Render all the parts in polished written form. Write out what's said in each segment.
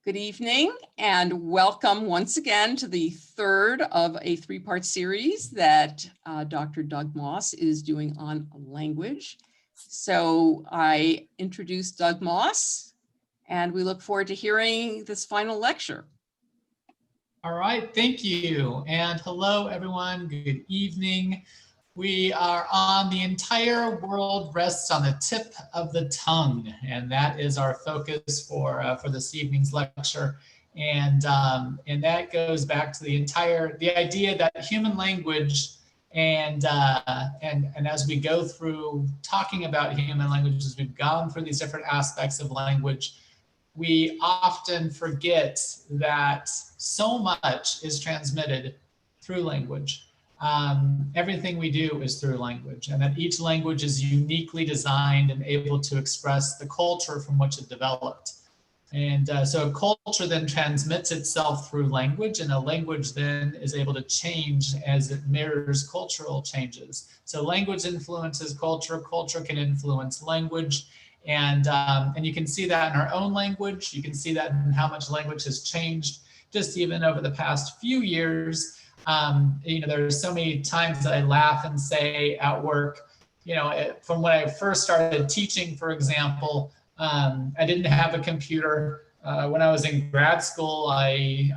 Good evening and welcome once again to the third of a three-part series that Dr. Doug Moss is doing on language. So I introduce Doug Moss and we look forward to hearing this final lecture. All right, thank you. And hello, everyone. Good evening. We are on the entire world rests on the tip of the tongue, and that is our focus for this evening's lecture. And that goes back to the idea that human language and as we go through talking about human languages, we've gone through these different aspects of language. We often forget that so much is transmitted through language. Everything we do is through language, and that each language is uniquely designed and able to express the culture from which it developed. And so a culture then transmits itself through language, and a language then is able to change as it mirrors cultural changes. So language influences culture, culture can influence language. And you can see that in our own language. You can see that in how much language has changed just even over the past few years. There's so many times that I laugh and say at work, from when I first started teaching, for example, I didn't have a computer. When I was in grad school, I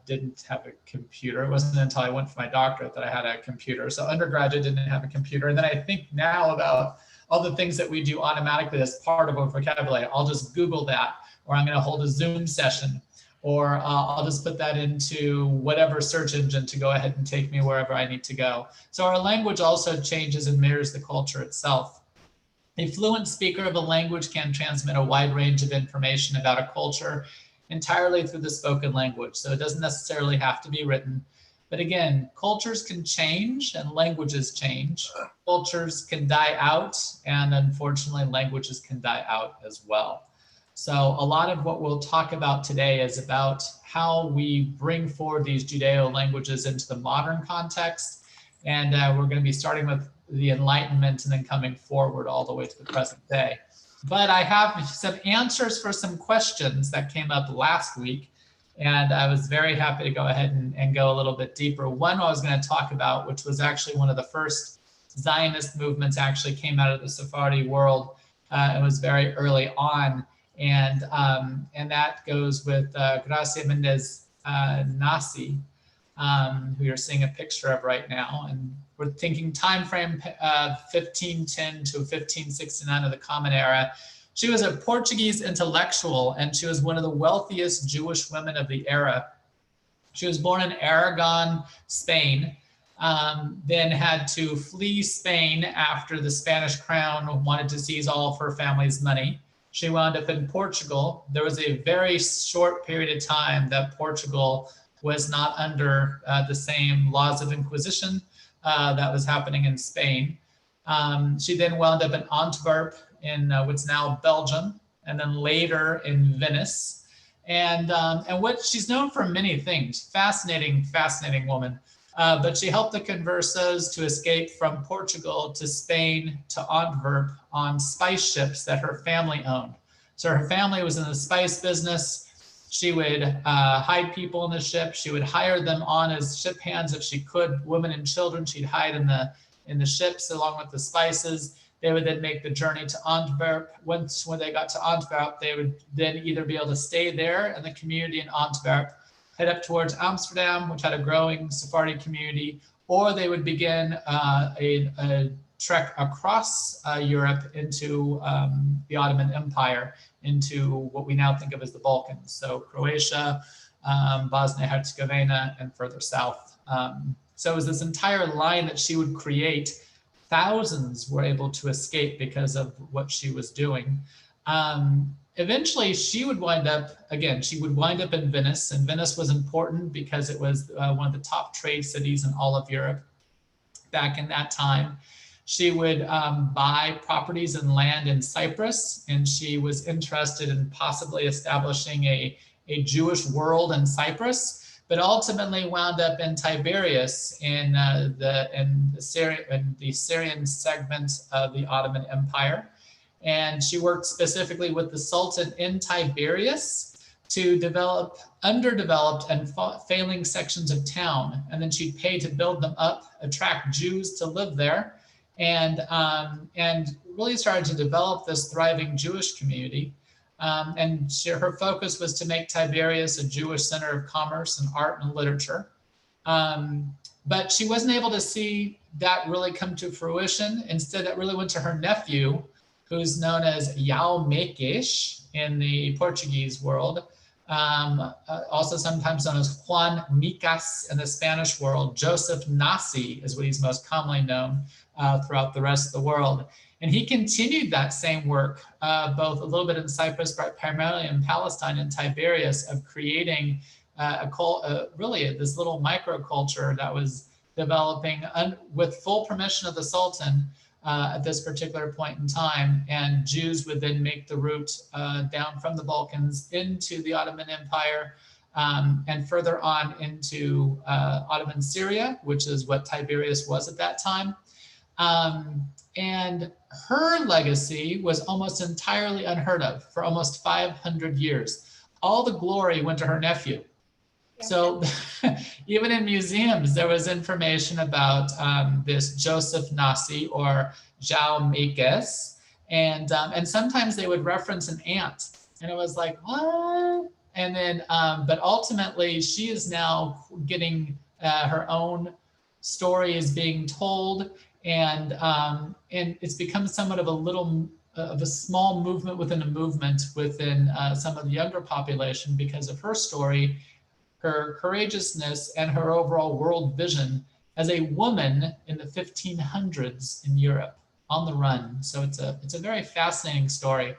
didn't have a computer. It wasn't until I went for my doctorate that I had a computer. So undergraduate didn't have a computer. And then I think now about all the things that we do automatically as part of our vocabulary. I'll just Google that, or I'm going to hold a Zoom session, or I'll just put that into whatever search engine to go ahead and take me wherever I need to go. So our language also changes and mirrors the culture itself. A fluent speaker of a language can transmit a wide range of information about a culture entirely through the spoken language. So it doesn't necessarily have to be written. But again, cultures can change and languages change. Cultures can die out, and unfortunately, languages can die out as well. So a lot of what we'll talk about today is about how we bring forward these Judeo languages into the modern context. And we're going to be starting with the Enlightenment and then coming forward all the way to the present day. But I have some answers for some questions that came up last week. And I was very happy to go ahead and go a little bit deeper. One I was going to talk about, which was actually one of the first Zionist movements actually came out of the Sephardi world. It was very early on. And that goes with Gracia Mendez Nasi, who you're seeing a picture of right now. And we're thinking time frame 1510 to 1569 of the Common Era. She was a Portuguese intellectual, and she was one of the wealthiest Jewish women of the era. She was born in Aragon, Spain, then had to flee Spain after the Spanish crown wanted to seize all of her family's money. She wound up in Portugal. There was a very short period of time that Portugal was not under the same laws of Inquisition that was happening in Spain. She then wound up in Antwerp, in what's now Belgium, and then later in Venice. And what she's known for many things, fascinating woman. But she helped the Conversos to escape from Portugal to Spain to Antwerp on spice ships that her family owned. So her family was in the spice business. She would hide people in the ship. She would hire them on as ship hands if she could. Women and children she'd hide in the ships along with the spices. They would then make the journey to Antwerp. When they got to Antwerp, they would then either be able to stay there in the community in Antwerp, head up towards Amsterdam, which had a growing Sephardi community, or they would begin a trek across Europe into the Ottoman Empire, into what we now think of as the Balkans. So Croatia, Bosnia-Herzegovina, and further south. So it was this entire line that she would create. Thousands were able to escape because of what she was doing. Eventually, she would wind up in Venice, and Venice was important because it was one of the top trade cities in all of Europe back in that time. She would buy properties and land in Cyprus, and she was interested in possibly establishing a Jewish world in Cyprus, but ultimately wound up in Tiberias in the Syrian segment of the Ottoman Empire. And she worked specifically with the Sultan in Tiberias to develop underdeveloped and failing sections of town. And then she'd pay to build them up, attract Jews to live there, and really started to develop this thriving Jewish community. Her focus was to make Tiberias a Jewish center of commerce and art and literature. But she wasn't able to see that really come to fruition. Instead, that really went to her nephew, who's known as João Marques in the Portuguese world, also sometimes known as Juan Micas in the Spanish world. Joseph Nasi is what he's most commonly known throughout the rest of the world. And he continued that same work, both a little bit in Cyprus, but primarily in Palestine and Tiberias, of creating really this little microculture that was developing with full permission of the Sultan at this particular point in time. And Jews would then make the route down from the Balkans into the Ottoman Empire and further on into Ottoman Syria, which is what Tiberias was at that time. And her legacy was almost entirely unheard of for almost 500 years. All the glory went to her nephew. Yeah. So even in museums, there was information about this Joseph Nasi or João Marques, and sometimes they would reference an aunt, and it was like, what? And then, but ultimately, she is now getting her own story is being told, and it's become somewhat of a small movement within a movement within some of the younger population because of her story, her courageousness, and her overall world vision as a woman in the 1500s in Europe on the run. So it's a very fascinating story.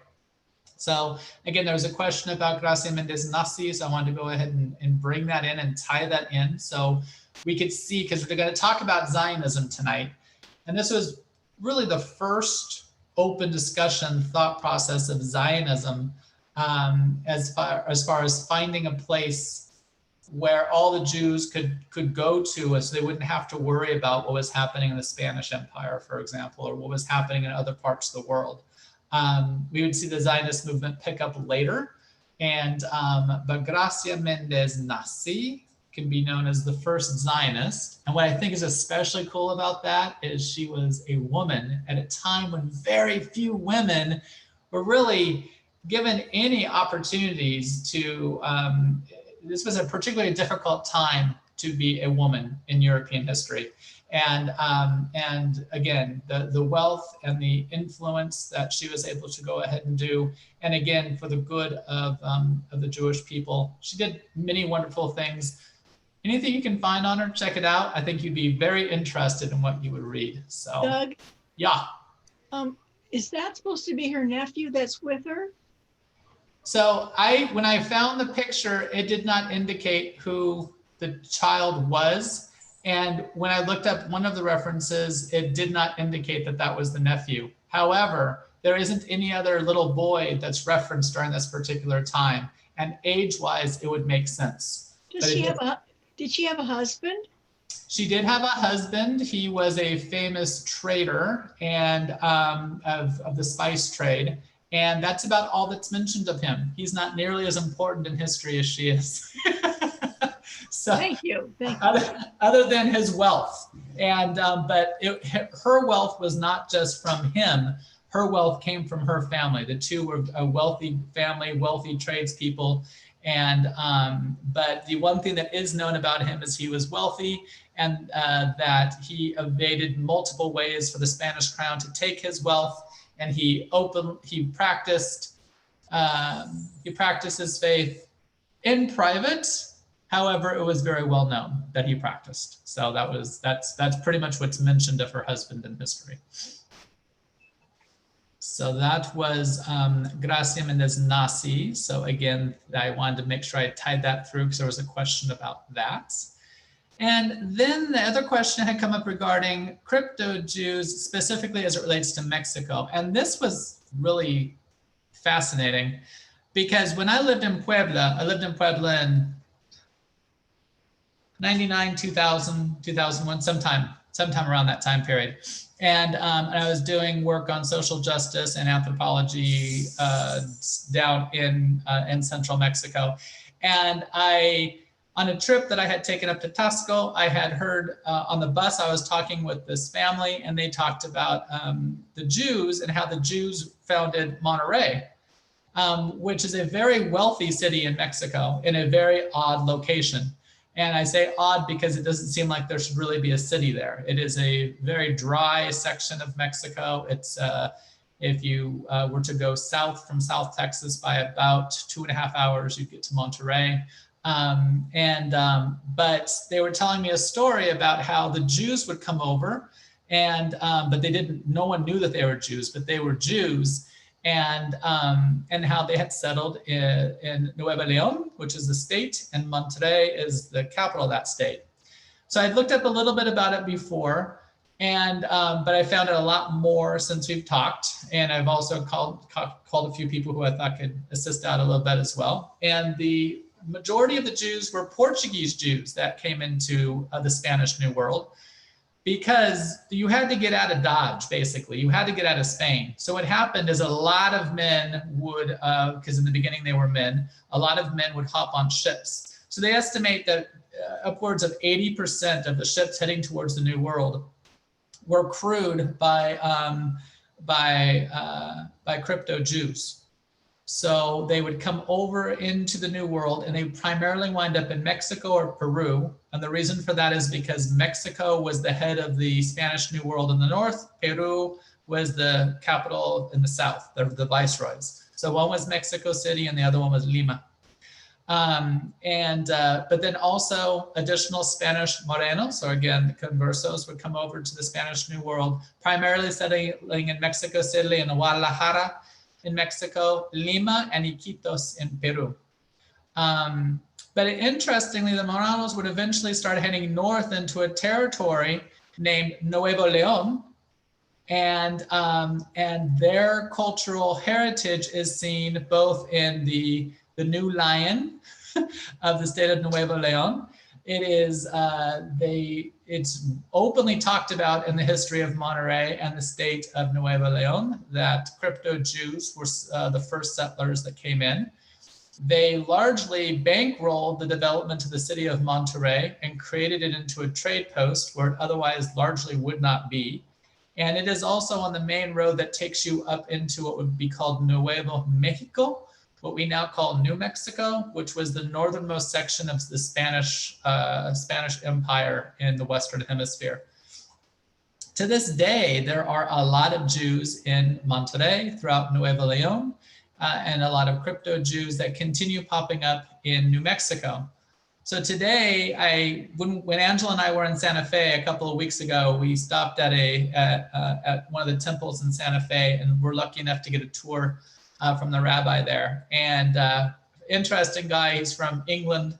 So again, there was a question about Gracia Mendez Nasi, so I wanted to go ahead and bring that in and tie that in so we could see, because we're going to talk about Zionism tonight. And this was really the first open discussion thought process of Zionism as far as finding a place where all the Jews could go to, so they wouldn't have to worry about what was happening in the Spanish Empire, for example, or what was happening in other parts of the world. We would see the Zionist movement pick up later, but Gracia Mendez Nasi can be known as the first Zionist. And what I think is especially cool about that is she was a woman at a time when very few women were really given any opportunities to, this was a particularly difficult time to be a woman in European history. And again, the wealth and the influence that she was able to go ahead and do, and again, for the good of the Jewish people. She did many wonderful things. Anything you can find on her, check it out. I think you'd be very interested in what you would read. So, Doug? Yeah. Is that supposed to be her nephew that's with her? So when I found the picture, it did not indicate who the child was. And when I looked up one of the references, it did not indicate that that was the nephew. However, there isn't any other little boy that's referenced during this particular time. And age-wise, it would make sense. Did she have a husband? She did have a husband. He was a famous trader and of the spice trade. And that's about all that's mentioned of him. He's not nearly as important in history as she is. So, Thank you. Other than his wealth. But her wealth was not just from him. Her wealth came from her family. The two were a wealthy family, wealthy tradespeople. But the one thing that is known about him is he was wealthy, and that he evaded multiple ways for the Spanish crown to take his wealth. And he practiced his faith in private. However, it was very well known that he practiced. So that's pretty much what's mentioned of her husband in history. So that was Gracia Mendez Nasi. So again, I wanted to make sure I tied that through because there was a question about that. And then the other question had come up regarding crypto Jews, specifically as it relates to Mexico. And this was really fascinating because when I lived in Puebla in 99, 2000, 2001, sometime sometime around that time period. And I was doing work on social justice and anthropology down in central Mexico. And on a trip that I had taken up to Taxco, I had heard on the bus, I was talking with this family, and they talked about the Jews and how the Jews founded Monterrey, which is a very wealthy city in Mexico in a very odd location. And I say odd because it doesn't seem like there should really be a city there. It is a very dry section of Mexico. It's if you were to go south from South Texas by about 2.5 hours, you'd get to Monterrey. But they were telling me a story about how the Jews would come over, and but no one knew that they were Jews, but they were Jews. And how they had settled in Nuevo León, which is the state, and Monterrey is the capital of that state. So I looked up a little bit about it before, but I found out a lot more since we've talked. And I've also called a few people who I thought could assist out a little bit as well. And the majority of the Jews were Portuguese Jews that came into the Spanish New World, because you had to get out of Dodge, basically. You had to get out of Spain. So what happened is a lot of men would, because in the beginning they were men, a lot of men would hop on ships. So they estimate that upwards of 80% of the ships heading towards the New World were crewed by crypto Jews. So they would come over into the New World, and they primarily wind up in Mexico or Peru. And the reason for that is because Mexico was the head of the Spanish New World in the north. Peru was the capital in the south, the viceroys. So one was Mexico City and the other one was Lima. But then also additional Spanish Morenos, or again, the conversos, would come over to the Spanish New World, primarily settling in Mexico City and Guadalajara in Mexico, Lima, and Iquitos in Peru. But interestingly, the Moranos would eventually start heading north into a territory named Nuevo León, and their cultural heritage is seen both in the New Lion of the state of Nuevo León. It is it's openly talked about in the history of Monterrey and the state of Nuevo León that crypto Jews were the first settlers that came in. They largely bankrolled the development of the city of Monterrey and created it into a trade post where it otherwise largely would not be. And it is also on the main road that takes you up into what would be called Nuevo Mexico, what we now call New Mexico, which was the northernmost section of the Spanish Empire in the Western Hemisphere. To this day, there are a lot of Jews in Monterrey, throughout Nuevo León, and a lot of crypto Jews that continue popping up in New Mexico. So today, when Angela and I were in Santa Fe a couple of weeks ago, we stopped at one of the temples in Santa Fe, and we're lucky enough to get a tour from the rabbi there. And interesting guy, he's from England.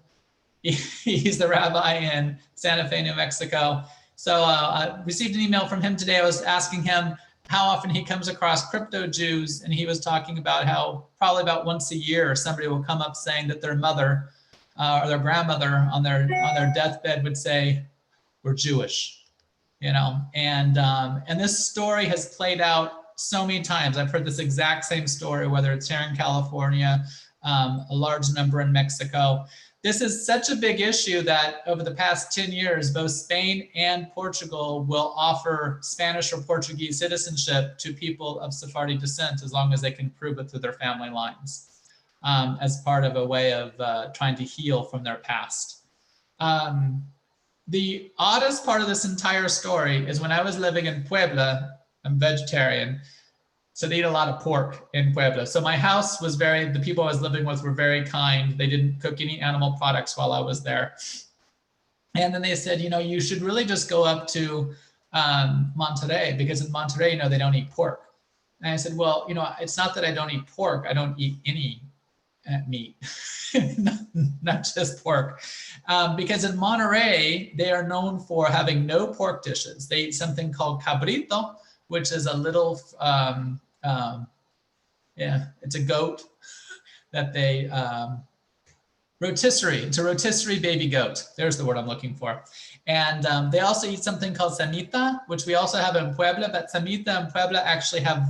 He's the rabbi in Santa Fe, New Mexico. So I received an email from him today. I was asking him how often he comes across crypto Jews, and he was talking about how probably about once a year somebody will come up saying that their mother or their grandmother on their deathbed would say, "We're Jewish," you know. And this story has played out so many times. I've heard this exact same story, whether it's here in California, a large number in Mexico. This is such a big issue that over the past 10 years, both Spain and Portugal will offer Spanish or Portuguese citizenship to people of Sephardi descent, as long as they can prove it through their family lines, as part of a way of trying to heal from their past. The oddest part of this entire story is when I was living in Puebla, I'm vegetarian, so they eat a lot of pork in Puebla. So my house was the people I was living with were very kind. They didn't cook any animal products while I was there. And then they said, you know, you should really just go up to Monterrey, because in Monterrey, you know, they don't eat pork. And I said, well, you know, it's not that I don't eat pork. I don't eat any meat, not just pork. Because in Monterrey, they are known for having no pork dishes. They eat something called cabrito, which is a little, it's a goat that they Rotisserie. It's a rotisserie baby goat. There's the word I'm looking for. And they also eat something called samita, which we also have in Puebla, but samita and Puebla actually have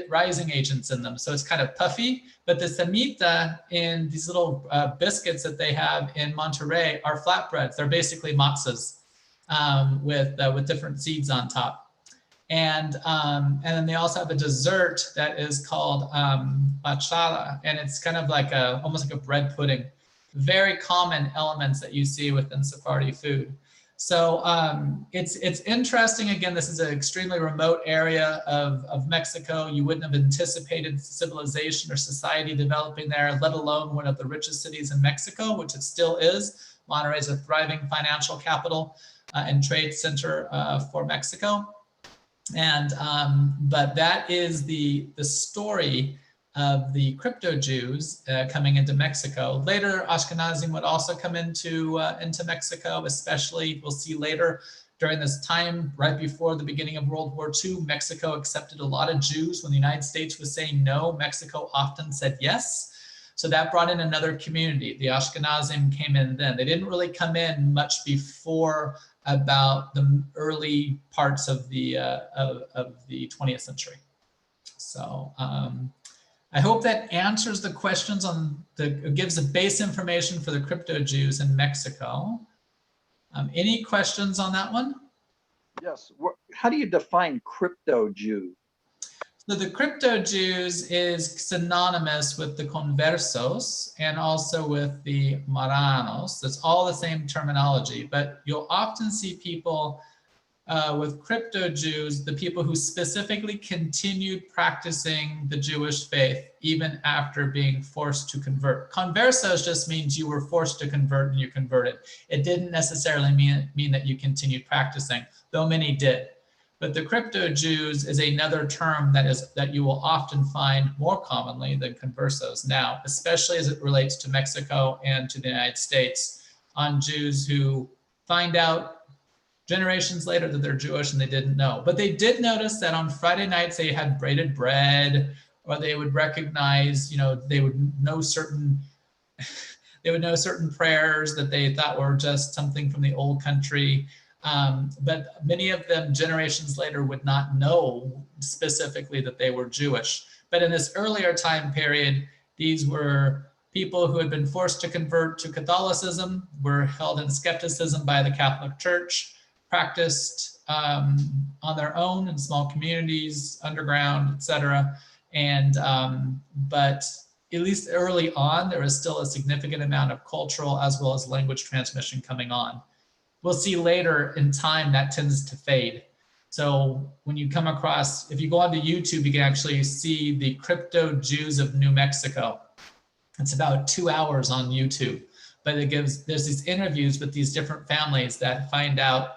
rising agents in them. So it's kind of puffy, but the samita in these little biscuits that they have in Monterrey are flatbreads. They're basically matzahs with different seeds on top. And then they also have a dessert that is called bachala, and it's kind of like almost like a bread pudding. Very common elements that you see within Sephardi food. So it's interesting. Again, this is an extremely remote area of Mexico. You wouldn't have anticipated civilization or society developing there, let alone one of the richest cities in Mexico, which it still is. Monterrey is a thriving financial capital and trade center for Mexico. And but that is the story of the crypto Jews coming into Mexico. Later, Ashkenazim would also come into Mexico, especially we'll see later during this time right before the beginning of World War II. Mexico accepted a lot of Jews. When the United States was saying no, Mexico often said yes. So that brought in another community. The Ashkenazim came in then. They didn't really come in much before about the early parts of the 20th century. So I hope that answers the questions gives the base information for the crypto Jews in Mexico. Any questions on that one? Yes. How do you define crypto Jew? So the crypto Jews is synonymous with the conversos and also with the marranos. That's all the same terminology, but you'll often see people with crypto Jews, the people who specifically continued practicing the Jewish faith even after being forced to convert. Conversos just means you were forced to convert and you converted. It didn't necessarily mean that you continued practicing, though many did. But the crypto Jews is another term that you will often find more commonly than conversos now, especially as it relates to Mexico and to the United States, on Jews who find out generations later that they're Jewish and they didn't know. But they did notice that on Friday nights they had braided bread, or they would recognize, they would know certain prayers that they thought were just something from the old country. But many of them generations later would not know specifically that they were Jewish. But in this earlier time period, these were people who had been forced to convert to Catholicism, were held in skepticism by the Catholic Church, practiced on their own in small communities, underground, etc. And but at least early on, there was still a significant amount of cultural as well as language transmission coming on. We'll see later in time that tends to fade. So when you come across, if you go onto YouTube, you can actually see the Crypto Jews of New Mexico. It's about 2 hours on YouTube, but there's these interviews with these different families that find out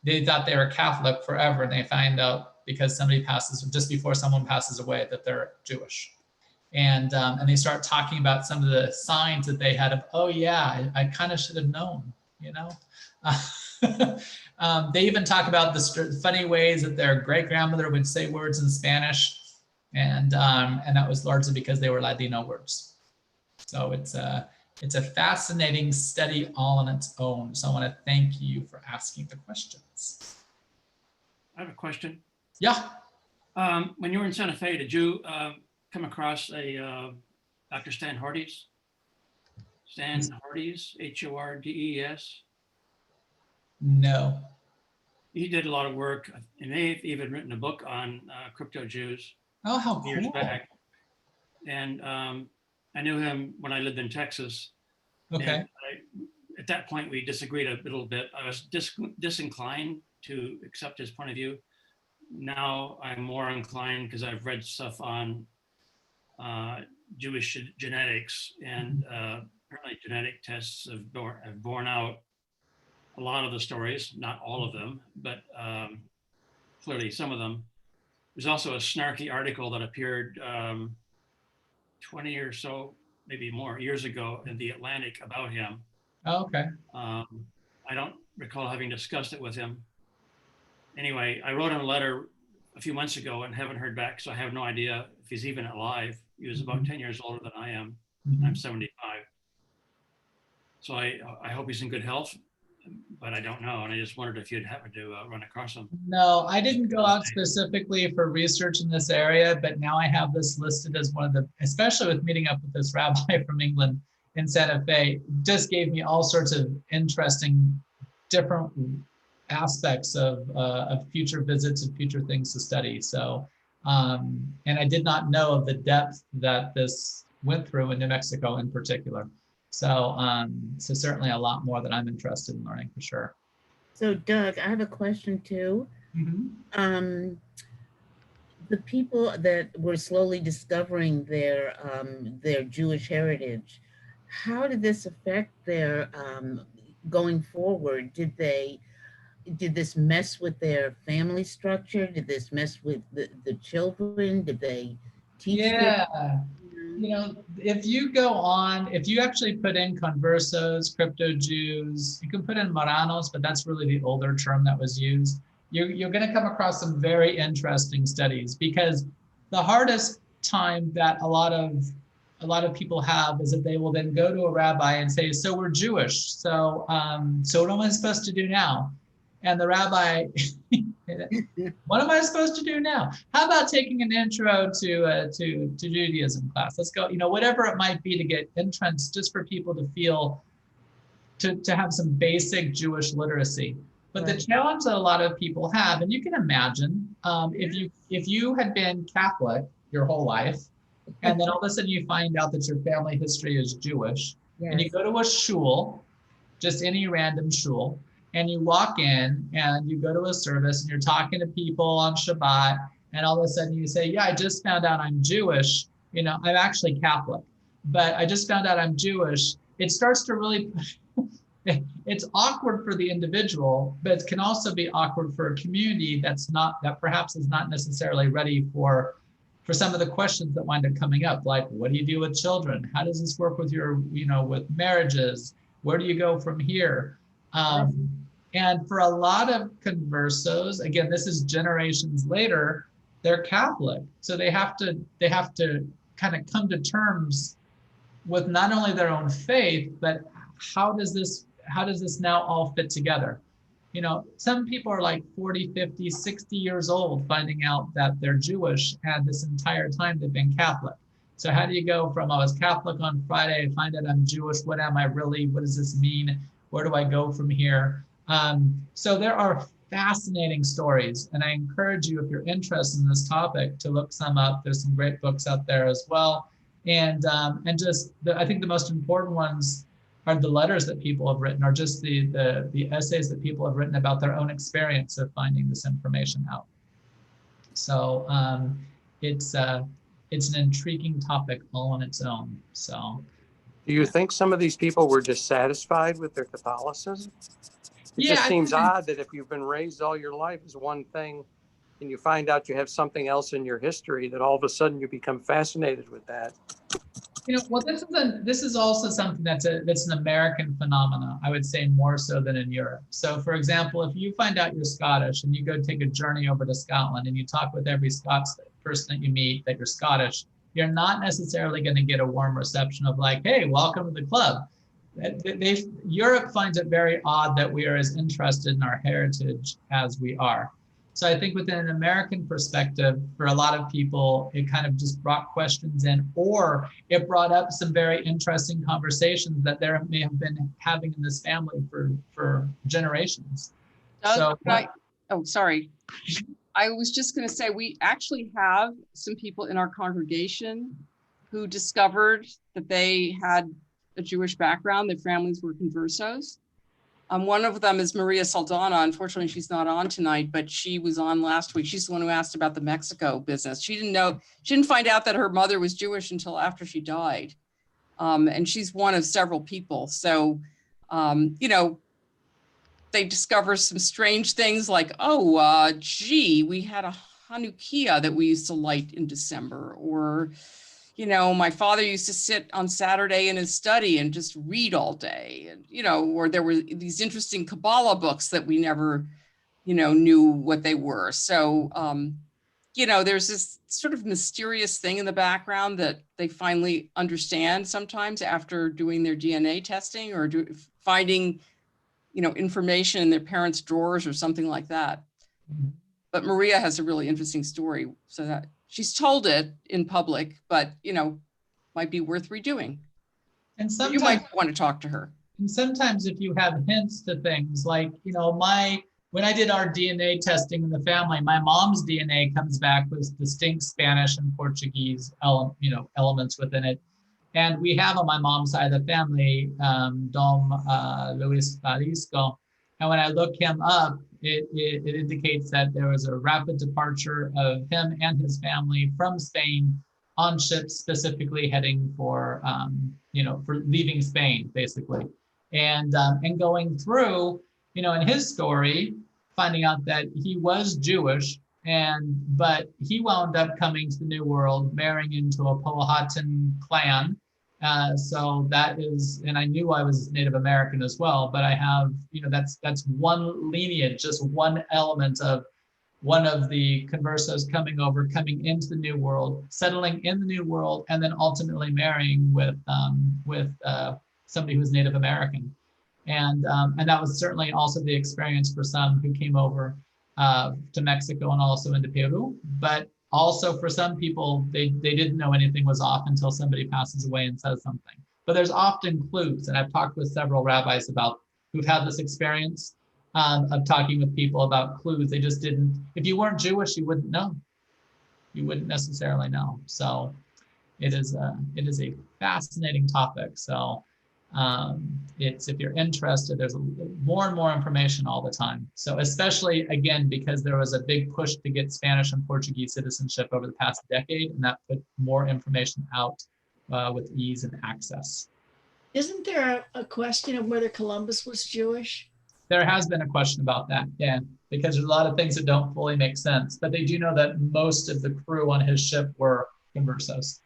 they thought they were Catholic forever, and they find out because somebody passes, just before someone passes away, that they're Jewish. And they start talking about some of the signs that they had of, oh yeah, I kind of should have known, They even talk about the funny ways that their great grandmother would say words in Spanish, and that was largely because they were Ladino words. So it's a fascinating study all on its own. So I want to thank you for asking the questions. I have a question. Yeah. When you were in Santa Fe, did you come across a Dr. Stan Hardees? Stan Hardees, H-O-R-D-E-S? No. He did a lot of work. He may have even written a book on crypto Jews. Oh, how cool. Years back. And I knew him when I lived in Texas. Okay. At that point, we disagreed a little bit. I was disinclined to accept his point of view. Now I'm more inclined because I've read stuff on Jewish genetics, and apparently genetic tests have borne out a lot of the stories, not all of them, but clearly some of them. There's also a snarky article that appeared 20 or so, maybe more years ago in the Atlantic about him. Oh, okay. I don't recall having discussed it with him. Anyway, I wrote him a letter a few months ago and haven't heard back, so I have no idea if he's even alive. He was about 10 years older than I am. I'm 75. So I hope he's in good health, but I don't know. And I just wondered if you'd happen to run across him. No, I didn't go out specifically for research in this area, but now I have this listed as one of the, especially with meeting up with this rabbi from England in Santa Fe, just gave me all sorts of interesting, different aspects of future visits and future things to study. So, and I did not know of the depth that this went through in New Mexico in particular. So, so certainly a lot more that I'm interested in learning for sure. So Doug, I have a question too. Mm-hmm. The people that were slowly discovering their Jewish heritage, how did this affect their going forward? Did this mess with their family structure? Did this mess with the children? Did they teach them? Yeah. You know, if you actually put in conversos, crypto Jews, you can put in Marranos, but that's really the older term that was used. You're going to come across some very interesting studies, because the hardest time that a lot of people have is that they will then go to a rabbi and say, so we're Jewish. So what am I supposed to do now? And the rabbi, what am I supposed to do now? How about taking an intro to Judaism class? Let's go, you know, whatever it might be to get entrance, just for people to feel, to have some basic Jewish literacy. But the challenge that a lot of people have, and you can imagine, if you had been Catholic your whole life, and then all of a sudden you find out that your family history is Jewish, and you go to a shul, just any random shul, and you walk in and you go to a service and you're talking to people on Shabbat, and all of a sudden you say, yeah, I just found out I'm Jewish. You know, I'm actually Catholic, but I just found out I'm Jewish. It starts to really, it's awkward for the individual, but it can also be awkward for a community that perhaps is not necessarily ready for some of the questions that wind up coming up, like, what do you do with children? How does this work with with marriages? Where do you go from here? And for a lot of conversos, again, this is generations later, they're Catholic. So they have to kind of come to terms with not only their own faith, but how does this now all fit together? You know, some people are like 40, 50, 60 years old finding out that they're Jewish, and this entire time they've been Catholic. So how do you go from, I was Catholic on Friday, I find out I'm Jewish, what am I really, what does this mean? Where do I go from here? So there are fascinating stories, and I encourage you, if you're interested in this topic, to look some up. There's some great books out there as well. And just I think the most important ones are the letters that people have written, or just the essays that people have written about their own experience of finding this information out. So it's an intriguing topic all on its own. So. Do you think some of these people were dissatisfied with their Catholicism? It just seems odd that if you've been raised all your life as one thing, and you find out you have something else in your history, that all of a sudden you become fascinated with that. You know, well, this is also something that's an American phenomenon, I would say, more so than in Europe. So, for example, if you find out you're Scottish and you go take a journey over to Scotland and you talk with every Scots person that you meet that you're Scottish, you're not necessarily going to get a warm reception of like, hey, welcome to the club. Europe finds it very odd that we are as interested in our heritage as we are. So I think within an American perspective, for a lot of people, it kind of just brought questions in, or it brought up some very interesting conversations that they may have been having in this family for generations. Sorry. I was just going to say, we actually have some people in our congregation who discovered that they had a Jewish background, their families were conversos. One of them is Maria Saldana. Unfortunately, she's not on tonight, but she was on last week. She's the one who asked about the Mexico business. She didn't find out that her mother was Jewish until after she died. And she's one of several people. So, they discover some strange things like, we had a Hanukkah that we used to light in December, or, my father used to sit on Saturday in his study and just read all day, and, or there were these interesting Kabbalah books that we never, knew what they were. So there's this sort of mysterious thing in the background that they finally understand sometimes after doing their DNA testing or finding, information in their parents' drawers or something like that. But Maria has a really interesting story, so that she's told it in public, but, might be worth redoing. And So you sometimes, might want to talk to her. and sometimes if you have hints to things like, when I did our DNA testing in the family, my mom's DNA comes back with distinct Spanish and Portuguese elements within it. And we have on my mom's side of the family, Dom Luis Jalisco. And when I look him up, it indicates that there was a rapid departure of him and his family from Spain on ships specifically heading for leaving Spain, basically. And going through, in his story, finding out that he was Jewish, but he wound up coming to the New World, marrying into a Powhatan clan. So that is, and I knew I was Native American as well, but I have, that's one lineage, just one element of one of the conversos coming into the New World, settling in the New World, and then ultimately marrying with somebody who's Native American. And that was certainly also the experience for some who came over to Mexico and also into Peru. But also for some people, they didn't know anything was off until somebody passes away and says something. But there's often clues, and I've talked with several rabbis who've had this experience of talking with people about clues. They just didn't, if you weren't Jewish, you wouldn't know. You wouldn't necessarily know. So it is a fascinating topic. So if you're interested, there's more and more information all the time. So especially, again, because there was a big push to get Spanish and Portuguese citizenship over the past decade, and that put more information out with ease and access. Isn't there a question of whether Columbus was Jewish? There has been a question about that, yeah, because there's a lot of things that don't fully make sense, but they do know that most of the crew on his ship were conversos.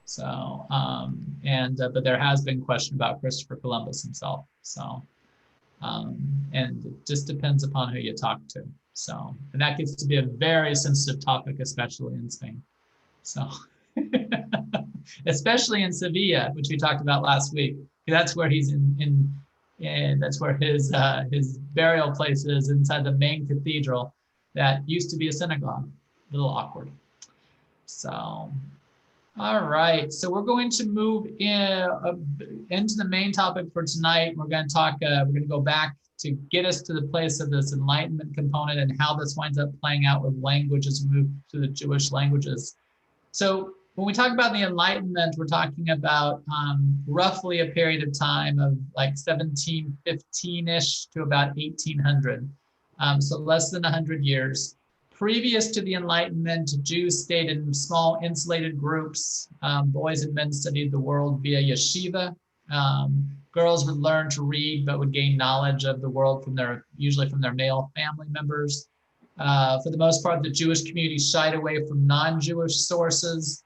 So, but there has been question about Christopher Columbus himself. So, and it just depends upon who you talk to. So, and that gets to be a very sensitive topic, especially in Spain. So, especially in Sevilla, which we talked about last week. That's where he's and that's where his burial place is, inside the main cathedral that used to be a synagogue. A little awkward. So. All right, so we're going to move into the main topic for tonight. We're going to talk, we're going to go back to get us to the place of this Enlightenment component and how this winds up playing out with language as we move to the Jewish languages. So when we talk about the Enlightenment, we're talking about roughly a period of time of like 1715-ish to about 1800. So less than 100 years. Previous to the Enlightenment, Jews stayed in small insulated groups. Boys and men studied the world via yeshiva. Girls would learn to read, but would gain knowledge of the world usually from their male family members. For the most part, the Jewish community shied away from non-Jewish sources.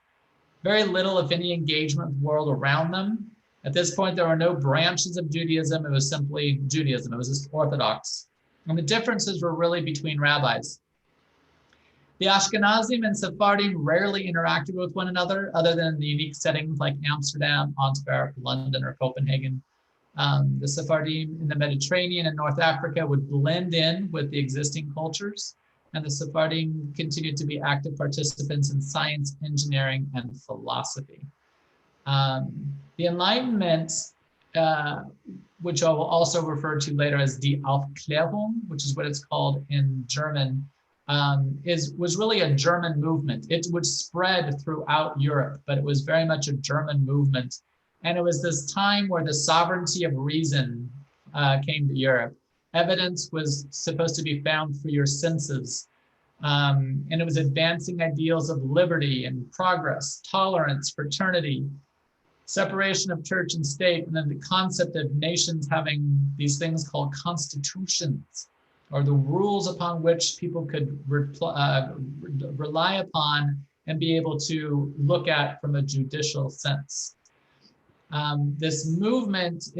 Very little, if any, engagement with the world around them. At this point, there were no branches of Judaism. It was simply Judaism. It was just Orthodox. And the differences were really between rabbis. The Ashkenazim and Sephardim rarely interacted with one another, other than in the unique settings like Amsterdam, Antwerp, London, or Copenhagen. The Sephardim in the Mediterranean and North Africa would blend in with the existing cultures, and the Sephardim continued to be active participants in science, engineering, and philosophy. The Enlightenment, which I will also refer to later as Die Aufklärung, which is what it's called in German, was really a German movement. It would spread throughout Europe, but it was very much a German movement. And it was this time where the sovereignty of reason came to Europe. Evidence was supposed to be found through your senses. And it was advancing ideals of liberty and progress, tolerance, fraternity, separation of church and state, and then the concept of nations having these things called constitutions, or the rules upon which people could rely upon and be able to look at from a judicial sense. This movement for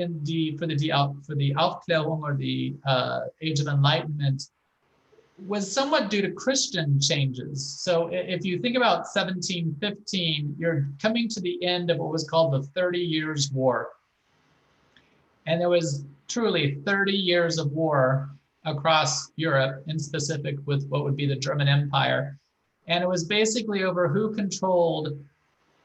the Aufklärung, or the Age of Enlightenment, was somewhat due to Christian changes. So if you think about 1715, you're coming to the end of what was called the 30 Years' War. And there was truly 30 years of war across Europe, in specific with what would be the German Empire. And it was basically over who controlled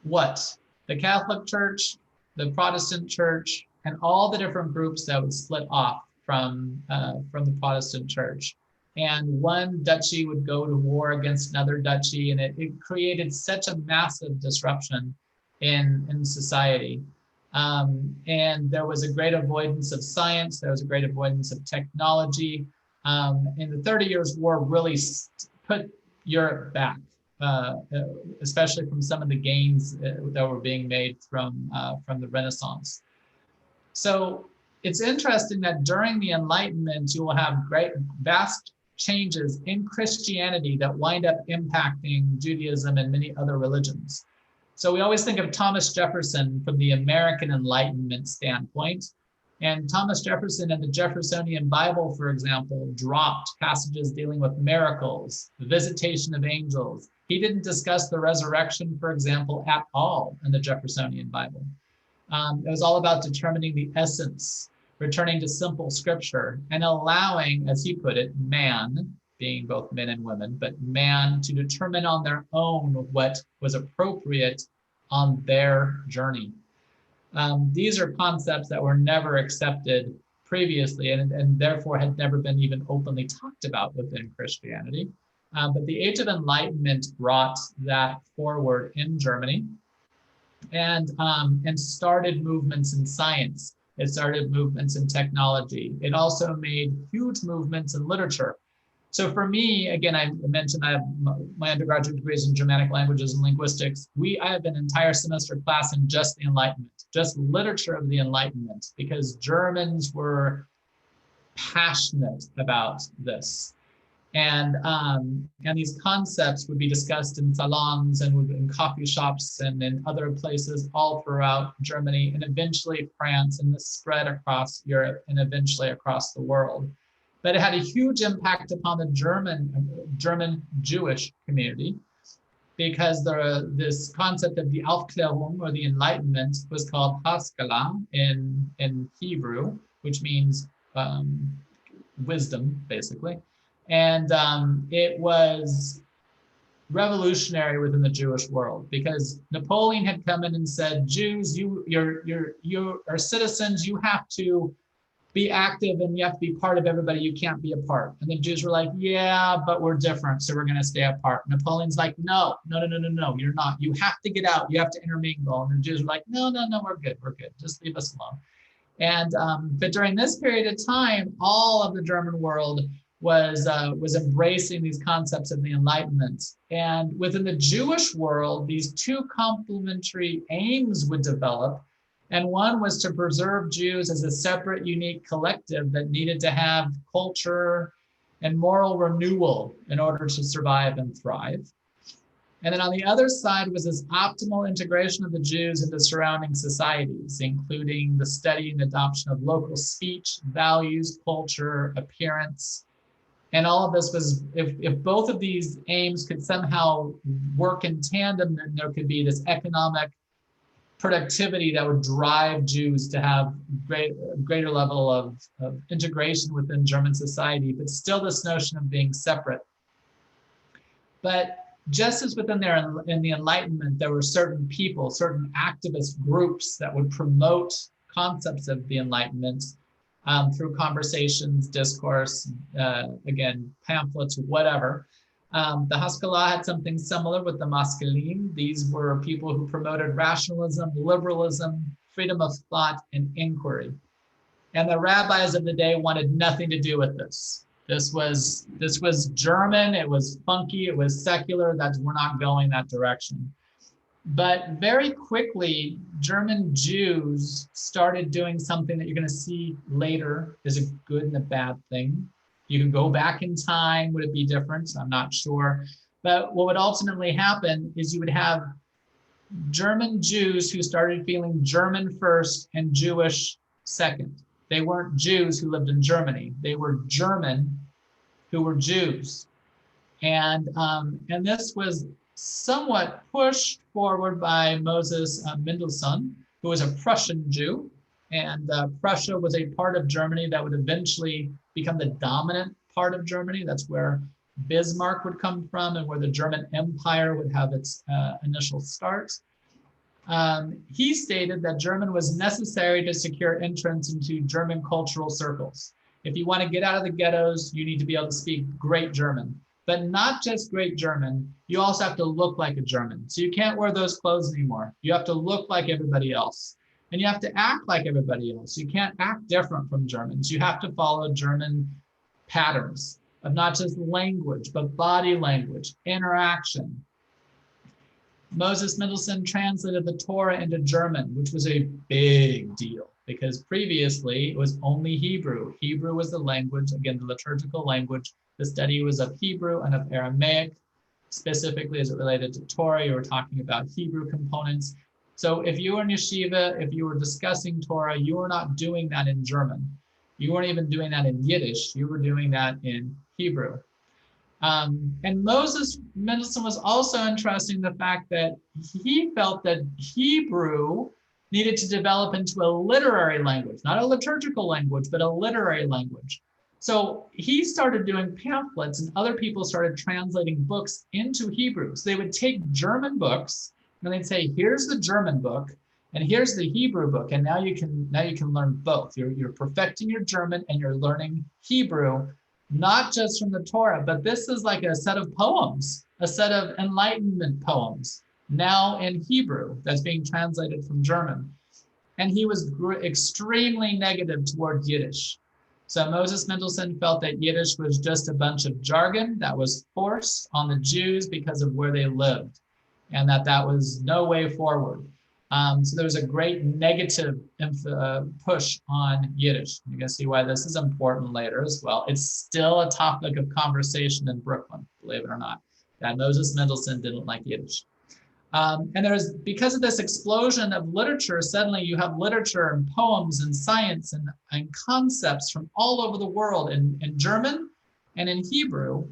what? The Catholic Church, the Protestant Church, and all the different groups that would split off from the Protestant Church. And one duchy would go to war against another duchy, and it created such a massive disruption in society. And there was a great avoidance of science, there was a great avoidance of technology. And the 30 Years' War really put Europe back, especially from some of the gains that were being made from the Renaissance. So it's interesting that during the Enlightenment, you will have vast changes in Christianity that wind up impacting Judaism and many other religions. So we always think of Thomas Jefferson from the American Enlightenment standpoint. And Thomas Jefferson and the Jeffersonian Bible, for example, dropped passages dealing with miracles, the visitation of angels. He didn't discuss the resurrection, for example, at all in the Jeffersonian Bible. It was all about determining the essence, returning to simple scripture, and allowing, as he put it, man, being both men and women, but man to determine on their own what was appropriate on their journey. These are concepts that were never accepted previously and therefore had never been even openly talked about within Christianity. But the Age of Enlightenment brought that forward in Germany and started movements in science. It started movements in technology. It also made huge movements in literature. So for me, again, I mentioned I have my undergraduate degrees in Germanic languages and linguistics. I have an entire semester class in just the Enlightenment, just literature of the Enlightenment, because Germans were passionate about this. And these concepts would be discussed in salons and in coffee shops and in other places all throughout Germany and eventually France, and this spread across Europe and eventually across the world. But it had a huge impact upon the German Jewish community because this concept of the Aufklärung or the Enlightenment was called Haskalah in Hebrew, which means wisdom, basically. And it was revolutionary within the Jewish world because Napoleon had come in and said, Jews, you are citizens, you have to be active and you have to be part of everybody, you can't be apart. And the Jews were like, yeah, but we're different, so we're gonna stay apart. Napoleon's like, no, you're not. You have to get out, you have to intermingle. And the Jews were like, no, we're good, just leave us alone. And but during this period of time, all of the German world was embracing these concepts of the Enlightenment. And within the Jewish world, these two complementary aims would develop. And one was to preserve Jews as a separate, unique collective that needed to have culture and moral renewal in order to survive and thrive. And then on the other side was this optimal integration of the Jews into surrounding societies, including the study and adoption of local speech, values, culture, appearance. And all of this was, if both of these aims could somehow work in tandem, then there could be this economic productivity that would drive Jews to have greater level of integration within German society, but still this notion of being separate. But just as within in the Enlightenment, there were certain people, certain activist groups that would promote concepts of the Enlightenment through conversations, discourse, again, pamphlets, whatever. The Haskalah had something similar with the Maskilim. These were people who promoted rationalism, liberalism, freedom of thought, and inquiry. And the rabbis of the day wanted nothing to do with this. This was German, it was funky, it was secular, we're not going that direction. But very quickly, German Jews started doing something that you're going to see later is a good and a bad thing. You can go back in time. Would it be different? I'm not sure. But what would ultimately happen is you would have German Jews who started feeling German first and Jewish second. They weren't Jews who lived in Germany. They were German who were Jews. And this was somewhat pushed forward by Moses Mendelssohn, who was a Prussian Jew. And Prussia was a part of Germany that would eventually become the dominant part of Germany. That's where Bismarck would come from and where the German Empire would have its initial start. He stated that German was necessary to secure entrance into German cultural circles. If you want to get out of the ghettos, you need to be able to speak great German, but not just great German. You also have to look like a German. So you can't wear those clothes anymore. You have to look like everybody else. And you have to act like everybody else. You can't act different from Germans. You have to follow German patterns of not just language, but body language, interaction. Moses Mendelssohn translated the Torah into German, which was a big deal because previously it was only Hebrew. Hebrew was the language, again, the liturgical language. The study was of Hebrew and of Aramaic, specifically as it related to Torah. You were talking about Hebrew components. So if you were in yeshiva, if you were discussing Torah, you were not doing that in German. You weren't even doing that in Yiddish. You were doing that in Hebrew. And Moses Mendelssohn was also interested in the fact that he felt that Hebrew needed to develop into a literary language, not a liturgical language, but a literary language. So he started doing pamphlets and other people started translating books into Hebrew. So they would take German books and they'd say, here's the German book and here's the Hebrew book. And now you can learn both. You're perfecting your German and you're learning Hebrew, not just from the Torah, but this is like a set of poems, a set of Enlightenment poems, now in Hebrew that's being translated from German. And he was extremely negative towards Yiddish. So Moses Mendelssohn felt that Yiddish was just a bunch of jargon that was forced on the Jews because of where they lived, and that was no way forward. So there was a great negative push on Yiddish. You're going to see why this is important later as well. It's still a topic of conversation in Brooklyn, believe it or not, that Moses Mendelssohn didn't like Yiddish. And there's, because of this explosion of literature, suddenly you have literature and poems and science and concepts from all over the world in German and in Hebrew.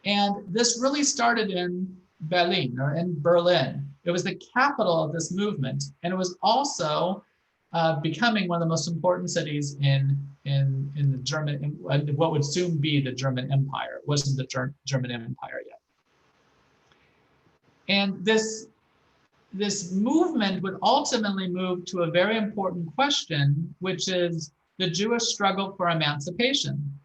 And this really started in Berlin or in Berlin. It was the capital of this movement. And it was also becoming one of the most important cities in the German, what would soon be the German Empire. It wasn't the German Empire yet. And this movement would ultimately move to a very important question, which is the Jewish struggle for emancipation.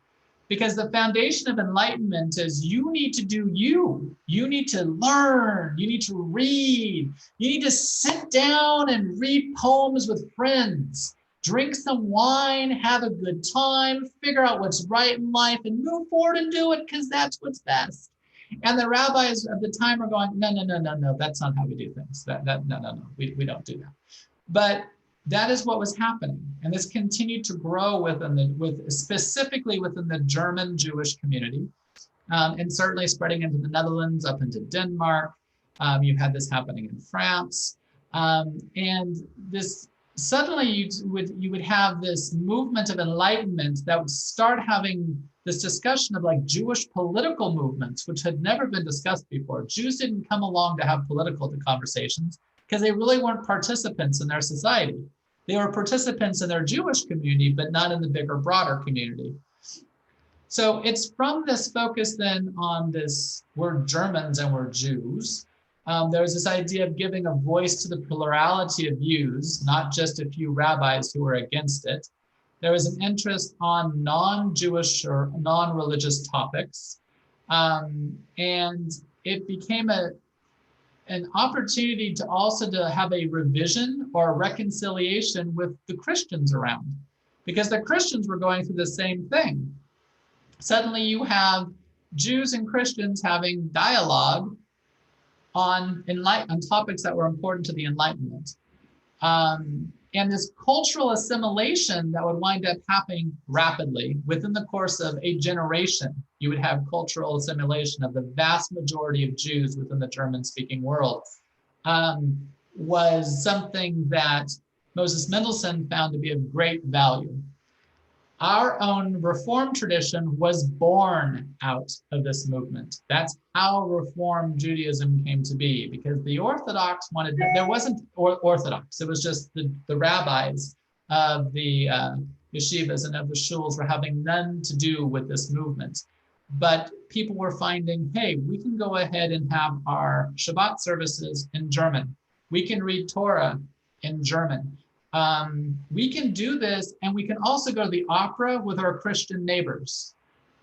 Because the foundation of enlightenment is you need to do you. You need to learn, you need to read, you need to sit down and read poems with friends, drink some wine, have a good time, figure out what's right in life and move forward and do it because that's what's best. And the rabbis at the time are going, no, that's not how we do things. No, we don't do that. But that is what was happening. And this continued to grow specifically within the German Jewish community, and certainly spreading into the Netherlands, up into Denmark. You had this happening in France. And this suddenly you would have this movement of enlightenment that would start having this discussion of like Jewish political movements, which had never been discussed before. Jews didn't come along to have political conversations because they really weren't participants in their society. They were participants in their Jewish community, but not in the bigger, broader community. So it's from this focus then on this, we're Germans and we're Jews. There's this idea of giving a voice to the plurality of views, not just a few rabbis who were against it. There was an interest on non-Jewish or non-religious topics. And it became an opportunity to also to have a revision or a reconciliation with the Christians around, because the Christians were going through the same thing. Suddenly you have Jews and Christians having dialogue on topics that were important to the Enlightenment. And this cultural assimilation that would wind up happening rapidly within the course of a generation. You would have cultural assimilation of the vast majority of Jews within the German-speaking world, was something that Moses Mendelssohn found to be of great value. Our own Reform tradition was born out of this movement. That's how Reform Judaism came to be, because the Orthodox wanted, there wasn't Orthodox, it was just the rabbis of the yeshivas and of the shuls were having none to do with this movement. But people were finding, hey, we can go ahead and have our Shabbat services in German. We can read Torah in German. We can do this, and we can also go to the opera with our Christian neighbors.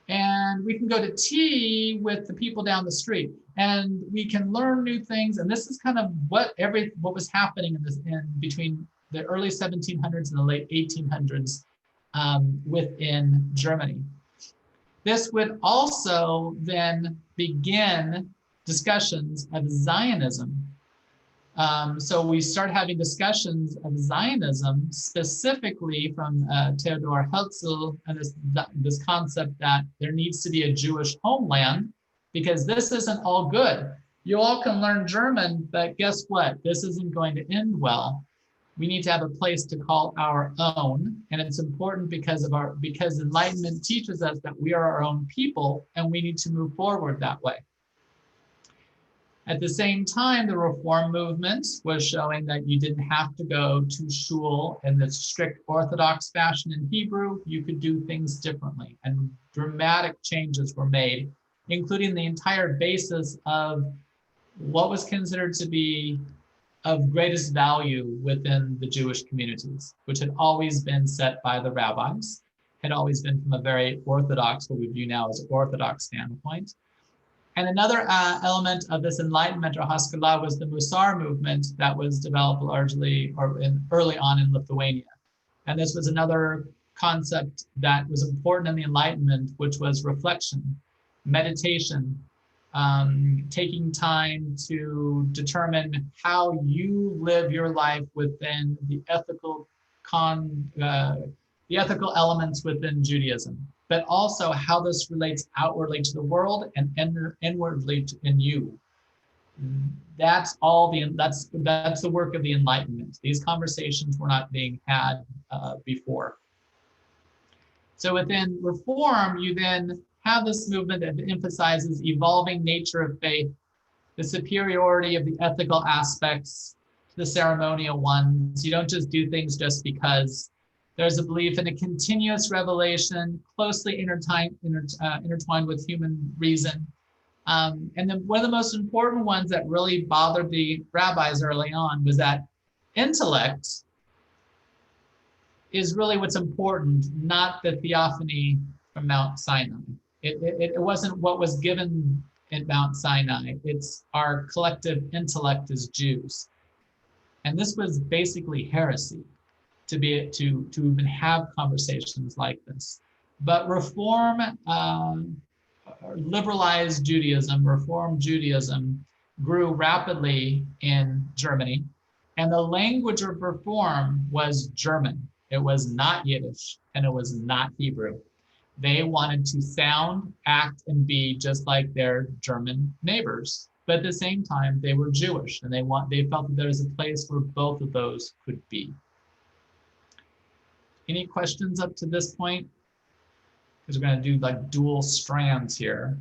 And we can go to tea with the people down the street, and we can learn new things. And this is kind of what was happening in between the early 1700s and the late 1800s within Germany. This would also then begin discussions of Zionism. So we start having discussions of Zionism, specifically from Theodor Herzl, and this concept that there needs to be a Jewish homeland, because this isn't all good. You all can learn German, but guess what? This isn't going to end well. We need to have a place to call our own, and it's important because Enlightenment teaches us that we are our own people, and we need to move forward that way. At the same time, the Reform movement was showing that you didn't have to go to shul in the strict Orthodox fashion in Hebrew. You could do things differently, and dramatic changes were made, including the entire basis of what was considered to be of greatest value within the Jewish communities, which had always been set by the rabbis, had always been from a very Orthodox, what we view now as Orthodox standpoint. And another element of this Enlightenment or Haskalah was the Musar movement that was developed largely early on in Lithuania. And this was another concept that was important in the Enlightenment, which was reflection, meditation, taking time to determine how you live your life within the ethical elements within Judaism, but also how this relates outwardly to the world and inwardly in you. That's the work of the Enlightenment. These conversations were not being had before. So within Reform, you then have this movement that emphasizes evolving nature of faith, the superiority of the ethical aspects to the ceremonial ones. You don't just do things just because. There's a belief in a continuous revelation, closely intertwined with human reason. And then one of the most important ones that really bothered the rabbis early on was that intellect is really what's important, not the theophany from Mount Sinai. It wasn't what was given at Mount Sinai. It's our collective intellect as Jews. And this was basically heresy to even have conversations like this. But Reform, liberalized Judaism, Reform Judaism grew rapidly in Germany. And the language of Reform was German. It was not Yiddish, and it was not Hebrew. They wanted to sound, act, and be just like their German neighbors. But at the same time, they were Jewish, and they felt that there was a place where both of those could be. Any questions up to this point? Because we're going to do like dual strands here.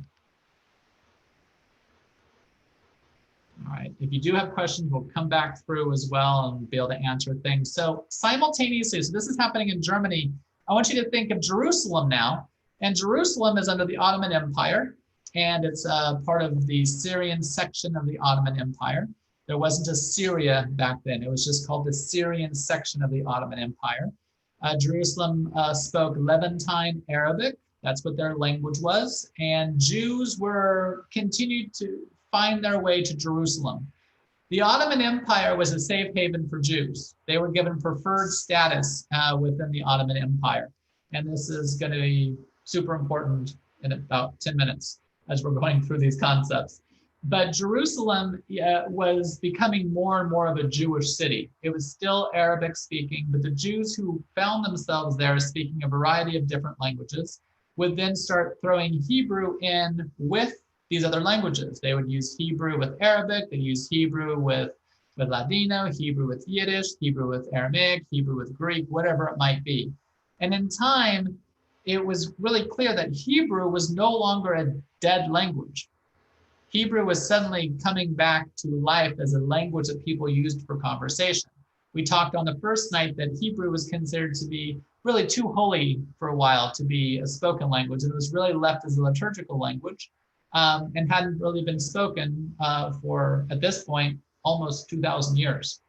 All right, if you do have questions, we'll come back through as well and be able to answer things. So simultaneously, so this is happening in Germany. I want you to think of Jerusalem now. And Jerusalem is under the Ottoman Empire, and it's part of the Syrian section of the Ottoman Empire. There wasn't a Syria back then. It was just called the Syrian section of the Ottoman Empire. Jerusalem spoke Levantine Arabic. That's what their language was. And Jews continued to find their way to Jerusalem. The Ottoman Empire was a safe haven for Jews. They were given preferred status within the Ottoman Empire. And this is going to be super important in about 10 minutes as we're going through these concepts. But Jerusalem was becoming more and more of a Jewish city. It was still Arabic speaking, but the Jews who found themselves there speaking a variety of different languages would then start throwing Hebrew in with these other languages. They would use Hebrew with Arabic, they use Hebrew with Ladino, Hebrew with Yiddish, Hebrew with Aramaic, Hebrew with Greek, whatever it might be. And in time, it was really clear that Hebrew was no longer a dead language. Hebrew was suddenly coming back to life as a language that people used for conversation. We talked on the first night that Hebrew was considered to be really too holy for a while to be a spoken language, and it was really left as a liturgical language, and hadn't really been spoken for, at this point, almost 2,000 years.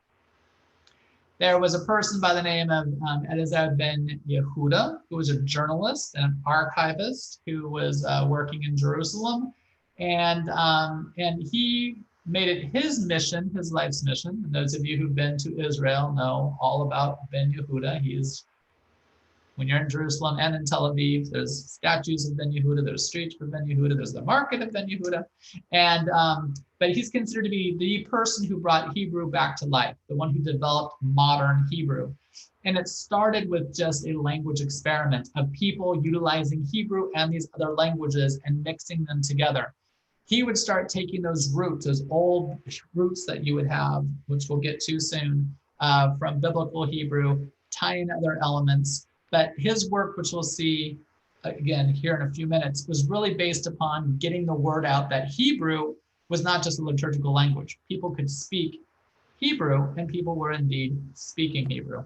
There was a person by the name of Eliezer ben Yehuda, who was a journalist and an archivist who was working in Jerusalem. And he made it his mission, his life's mission. And those of you who've been to Israel know all about Ben Yehuda. When you're in Jerusalem and in Tel Aviv, there's statues of Ben Yehuda, there's streets for Ben Yehuda, there's the market of Ben Yehuda. And, but he's considered to be the person who brought Hebrew back to life, the one who developed modern Hebrew. And it started with just a language experiment of people utilizing Hebrew and these other languages and mixing them together. He would start taking those roots, those old roots that you would have, which we'll get to soon, from biblical Hebrew, tie in other elements. But his work, which we'll see again here in a few minutes, was really based upon getting the word out that Hebrew was not just a liturgical language. People could speak Hebrew, and people were indeed speaking Hebrew.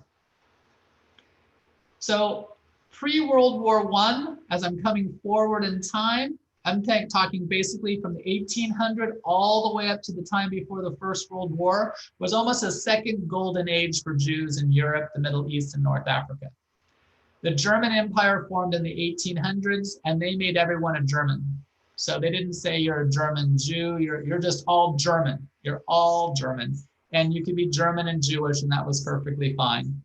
So pre-World War I, as I'm coming forward in time, I'm talking basically from the 1800 all the way up to the time before the First World War, was almost a second golden age for Jews in Europe, the Middle East, and North Africa. The German Empire formed in the 1800s, and they made everyone a German. So they didn't say you're a German Jew, you're just all German. You're all German. And you could be German and Jewish, and that was perfectly fine.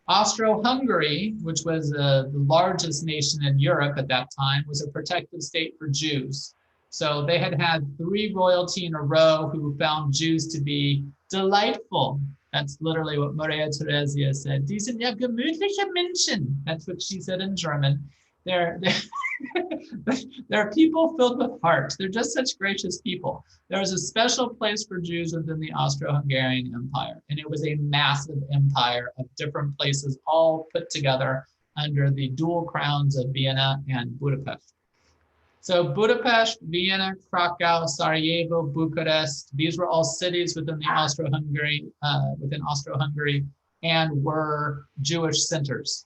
Austro-Hungary, which was the largest nation in Europe at that time, was a protective state for Jews. So they had 3 royalty in a row who found Jews to be delightful. That's literally what Maria Theresia said. Die sind ja gemütliche Menschen. That's what she said in German. They're people filled with heart. They're just such gracious people. There was a special place for Jews within the Austro-Hungarian Empire, and it was a massive empire of different places all put together under the dual crowns of Vienna and Budapest. So Budapest, Vienna, Krakow, Sarajevo, Bucharest, these were all cities within the Austro-Hungary, and were Jewish centers.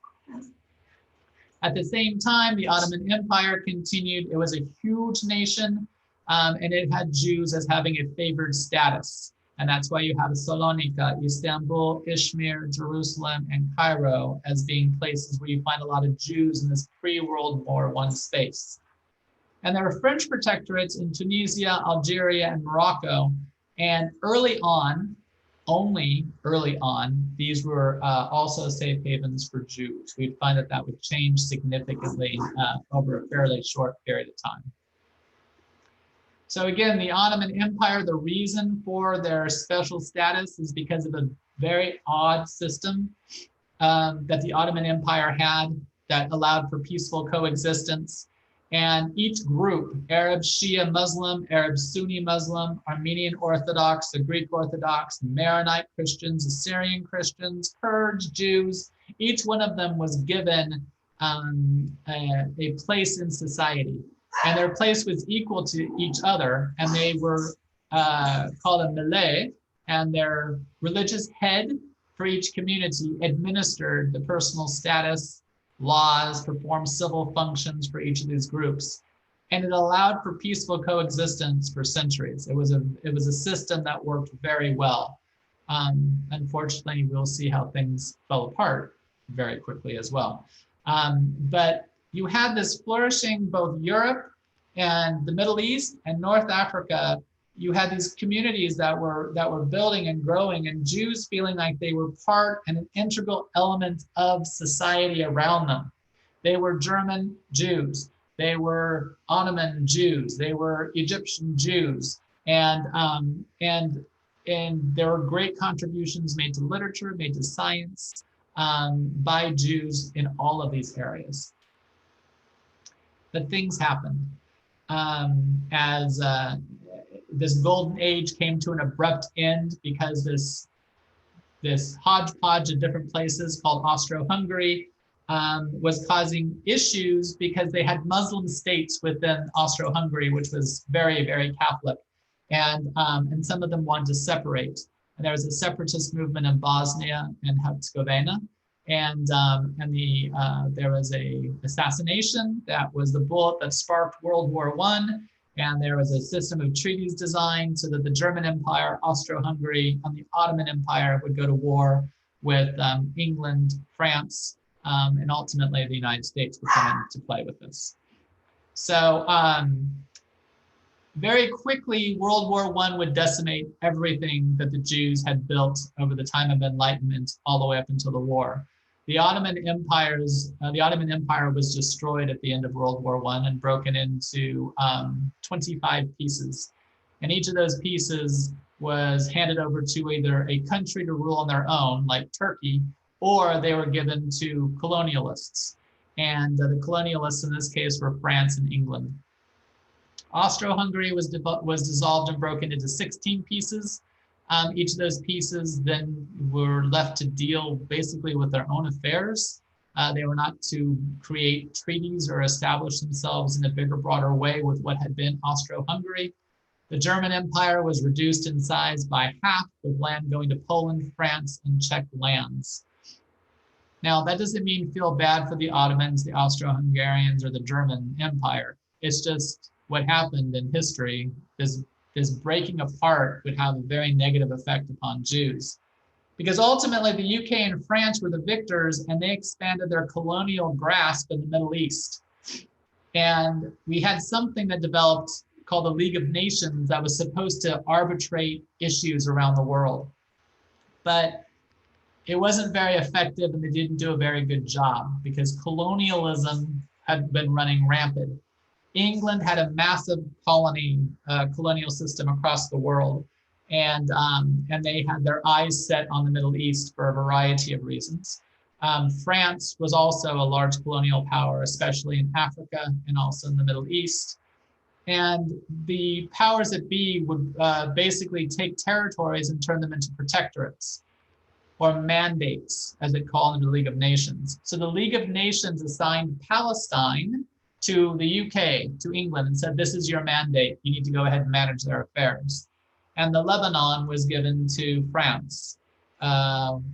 At the same time, the Ottoman Empire continued. It was a huge nation, and it had Jews as having a favored status. And that's why you have Salonika, Istanbul, Izmir, Jerusalem, and Cairo as being places where you find a lot of Jews in this pre-World War I space. And there were French protectorates in Tunisia, Algeria, and Morocco. And early on, only early on, these were also safe havens for Jews. We'd find that that would change significantly over a fairly short period of time. So again, the Ottoman Empire, the reason for their special status is because of a very odd system that the Ottoman Empire had that allowed for peaceful coexistence. And each group, Arab Shia Muslim, Arab Sunni Muslim, Armenian Orthodox, the Greek Orthodox, Maronite Christians, Assyrian Christians, Kurds, Jews, each one of them was given a place in society. And their place was equal to each other, and they were called a millet, and their religious head for each community administered the personal status, laws, performed civil functions for each of these groups. And it allowed for peaceful coexistence for centuries. It was a system that worked very well. Unfortunately, we'll see how things fell apart very quickly as well. But you had this flourishing, both Europe and the Middle East and North Africa. You had these communities that were building and growing, and Jews feeling like they were part and an integral element of society around them. They were German Jews, they were Ottoman Jews, they were Egyptian Jews, and there were great contributions made to literature, made to science by Jews in all of these areas. But things happened as this golden age came to an abrupt end because this hodgepodge of different places called Austro-Hungary was causing issues because they had Muslim states within Austro-Hungary, which was very, very Catholic. And some of them wanted to separate. And there was a separatist movement in Bosnia and Herzegovina. And there was a assassination that was the bullet that sparked World War I. And there was a system of treaties designed so that the German Empire, Austro-Hungary, and the Ottoman Empire would go to war with England, France, and ultimately the United States would come into play with this. So very quickly, World War I would decimate everything that the Jews had built over the time of Enlightenment all the way up until the war. The Ottoman Empire was destroyed at the end of World War I and broken into 25 pieces. And each of those pieces was handed over to either a country to rule on their own, like Turkey, or they were given to colonialists. And the colonialists in this case were France and England. Austro-Hungary was dissolved and broken into 16 pieces. Each of those pieces then were left to deal basically with their own affairs. They were not to create treaties or establish themselves in a bigger, broader way with what had been Austro-Hungary. The German Empire was reduced in size by half, with land going to Poland, France, and Czech lands. Now, that doesn't mean feel bad for the Ottomans, the Austro-Hungarians, or the German Empire. It's just what happened in history. This breaking apart would have a very negative effect upon Jews. Because ultimately the UK and France were the victors, and they expanded their colonial grasp in the Middle East. And we had something that developed called the League of Nations that was supposed to arbitrate issues around the world. But it wasn't very effective, and they didn't do a very good job because colonialism had been running rampant. England had a massive colonial system across the world, and they had their eyes set on the Middle East for a variety of reasons. France was also a large colonial power, especially in Africa and also in the Middle East. And the powers that be would basically take territories and turn them into protectorates or mandates, as it called in the League of Nations. So the League of Nations assigned Palestine to the UK, to England, and said, this is your mandate. You need to go ahead and manage their affairs. And the Lebanon was given to France.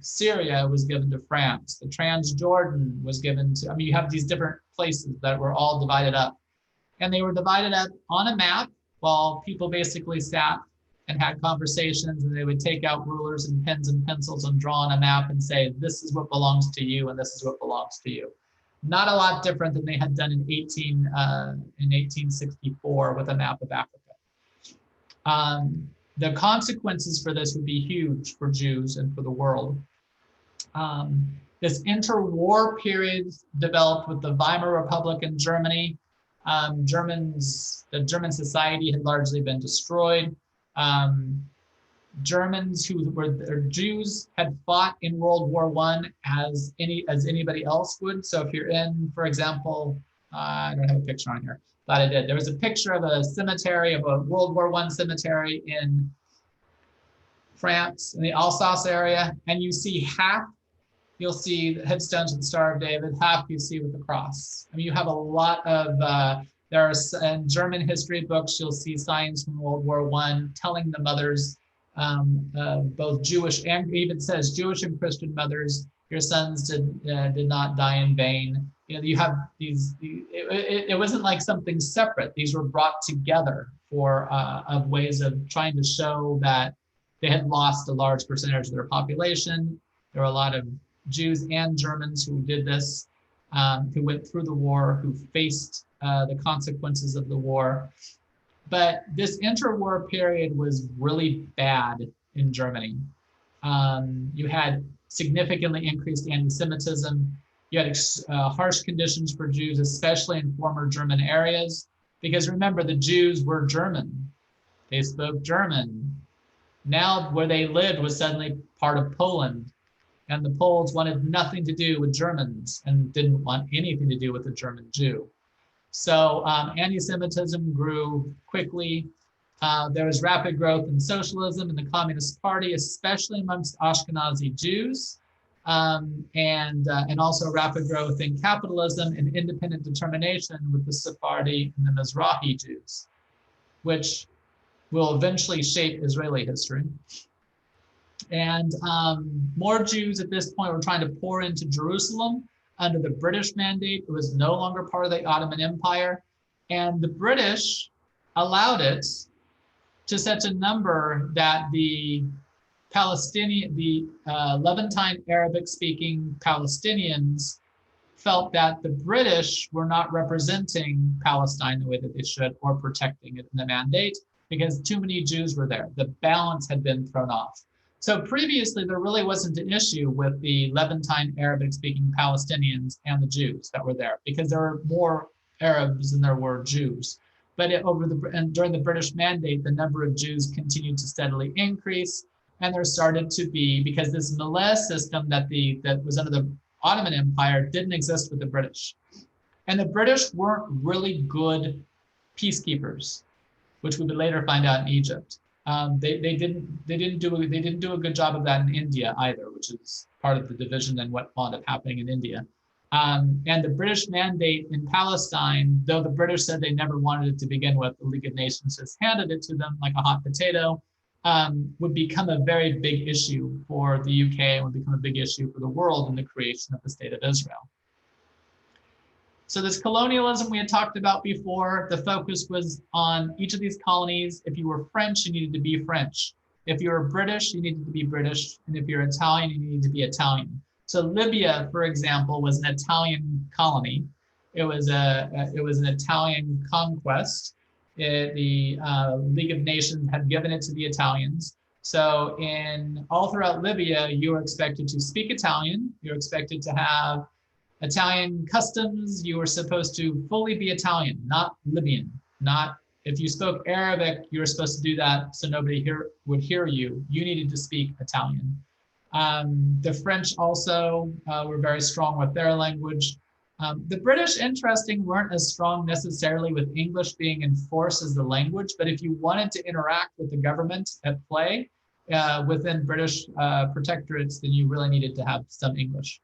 Syria was given to France. The Transjordan was given to, you have these different places that were all divided up. And they were divided up on a map while people basically sat and had conversations, and they would take out rulers and pens and pencils and draw on a map and say, this is what belongs to you and this is what belongs to you. Not a lot different than they had done in 1864 with a map of Africa. The consequences for this would be huge for Jews and for the world. This interwar period developed with the Weimar Republic in Germany. The German society had largely been destroyed. Germans who were Jews had fought in World War I as anybody else would. So if you're in, for example, I don't have a picture on here, but I did. There was a picture of a cemetery, of a World War I cemetery in France, in the Alsace area, and you see half, you'll see the headstones with the Star of David, half you see with the cross. You have a lot of, there are, in German history books, you'll see signs from World War I telling the mothers, both Jewish and even says Jewish and Christian mothers, your sons did not die in vain. You have these, it wasn't like something separate. These were brought together for of ways of trying to show that they had lost a large percentage of their population. There were a lot of Jews and Germans who did this, who went through the war, who faced the consequences of the war. But this interwar period was really bad in Germany. You had significantly increased anti-Semitism. You had harsh conditions for Jews, especially in former German areas, because remember, the Jews were German. They spoke German. Now where they lived was suddenly part of Poland, and the Poles wanted nothing to do with Germans and didn't want anything to do with the German Jew. So anti-Semitism grew quickly. There was rapid growth in socialism and the Communist Party, especially amongst Ashkenazi Jews. and also rapid growth in capitalism and independent determination with the Sephardi and the Mizrahi Jews, which will eventually shape Israeli history. And more Jews at this point were trying to pour into Jerusalem under the British mandate. It was no longer part of the Ottoman Empire. And the British allowed it to such a number that the Levantine Arabic-speaking Palestinians felt that the British were not representing Palestine the way that they should or protecting it in the mandate because too many Jews were there. The balance had been thrown off. So previously, there really wasn't an issue with the Levantine Arabic-speaking Palestinians and the Jews that were there because there were more Arabs than there were Jews. But during the British mandate, the number of Jews continued to steadily increase. And there started to be, because this Malay system that was under the Ottoman Empire didn't exist with the British. And the British weren't really good peacekeepers, which we would later find out in Egypt. They didn't do a good job of that in India either, which is part of the division and what wound up happening in India. And the British mandate in Palestine, though the British said they never wanted it to begin with, the League of Nations just handed it to them like a hot potato, would become a very big issue for the UK and would become a big issue for the world in the creation of the State of Israel. So this colonialism we had talked about before, the focus was on each of these colonies. If you were French, you needed to be French. If you were British, you needed to be British. And if you're Italian, you needed to be Italian. So Libya, for example, was an Italian colony. It was an Italian conquest. The League of Nations had given it to the Italians. So all throughout Libya, you were expected to speak Italian. You're expected to have Italian customs. You were supposed to fully be Italian, not Libyan. Not if you spoke Arabic, you were supposed to do that so nobody would hear you. You needed to speak Italian. The French also were very strong with their language. The British, interesting, weren't as strong necessarily with English being enforced as the language, but if you wanted to interact with the government at play within British protectorates, then you really needed to have some English.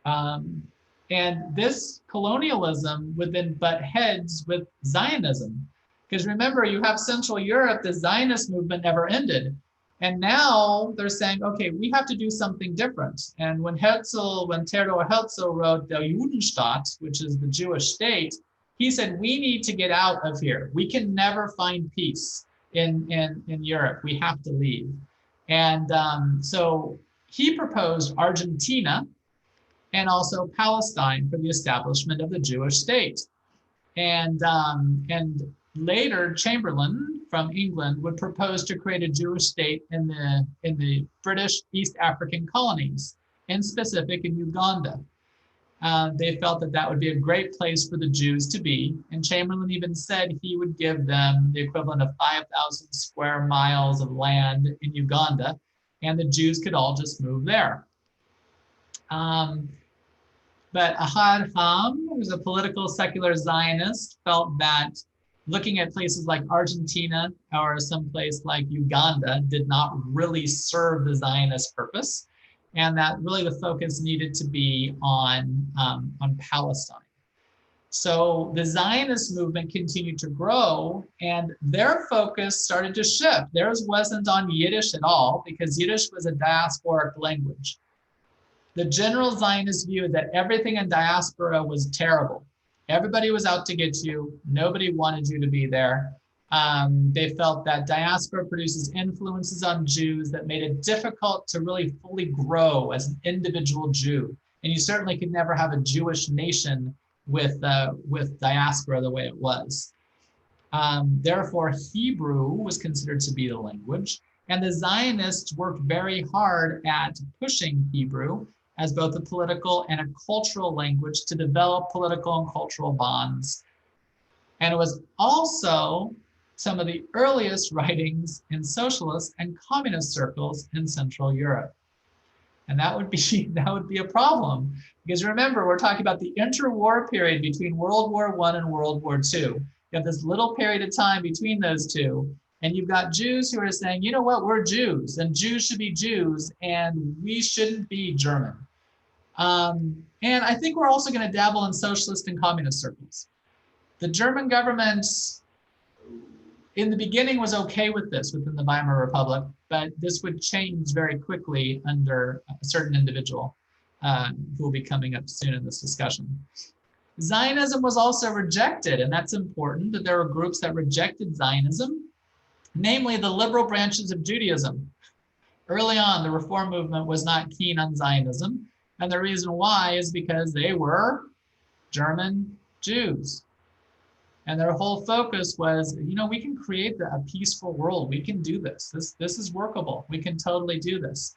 And this colonialism would then butt heads with Zionism. Because remember, you have Central Europe, the Zionist movement never ended. And now they're saying, okay, we have to do something different. And when Theodor Herzl wrote the Judenstaat, which is the Jewish state, he said, we need to get out of here. We can never find peace in Europe. We have to leave. And so he proposed Argentina and also Palestine for the establishment of the Jewish state. And later, Chamberlain from England would propose to create a Jewish state in the British East African colonies, in specific in Uganda. They felt that would be a great place for the Jews to be. And Chamberlain even said he would give them the equivalent of 5,000 square miles of land in Uganda, and the Jews could all just move there. But Ahad Ham, who was a political secular Zionist, felt that looking at places like Argentina or some place like Uganda did not really serve the Zionist purpose, and that really the focus needed to be on Palestine. So the Zionist movement continued to grow, and their focus started to shift. Theirs wasn't on Yiddish at all, because Yiddish was a diasporic language. The general Zionist view that everything in diaspora was terrible. Everybody was out to get you. Nobody wanted you to be there. They felt that diaspora produces influences on Jews that made it difficult to really fully grow as an individual Jew. And you certainly could never have a Jewish nation with diaspora the way it was. Therefore, Hebrew was considered to be the language. And the Zionists worked very hard at pushing Hebrew as both a political and a cultural language to develop political and cultural bonds. And it was also some of the earliest writings in socialist and communist circles in Central Europe. And that would be a problem, because remember, we're talking about the interwar period between World War I and World War II. You have this little period of time between those two, And you've got Jews who are saying, you know what, we're Jews and Jews should be Jews and we shouldn't be German. And I think we're also going to dabble in socialist and communist circles. The German government in the beginning was okay with this within the Weimar Republic, but this would change very quickly under a certain individual who will be coming up soon in this discussion. Zionism was also rejected, and that's important that there were groups that rejected Zionism, namely the liberal branches of Judaism. Early on, the Reform movement was not keen on Zionism, and the reason why is because they were German Jews. And their whole focus was, you know, we can create a peaceful world. We can do this. This is workable. We can totally do this.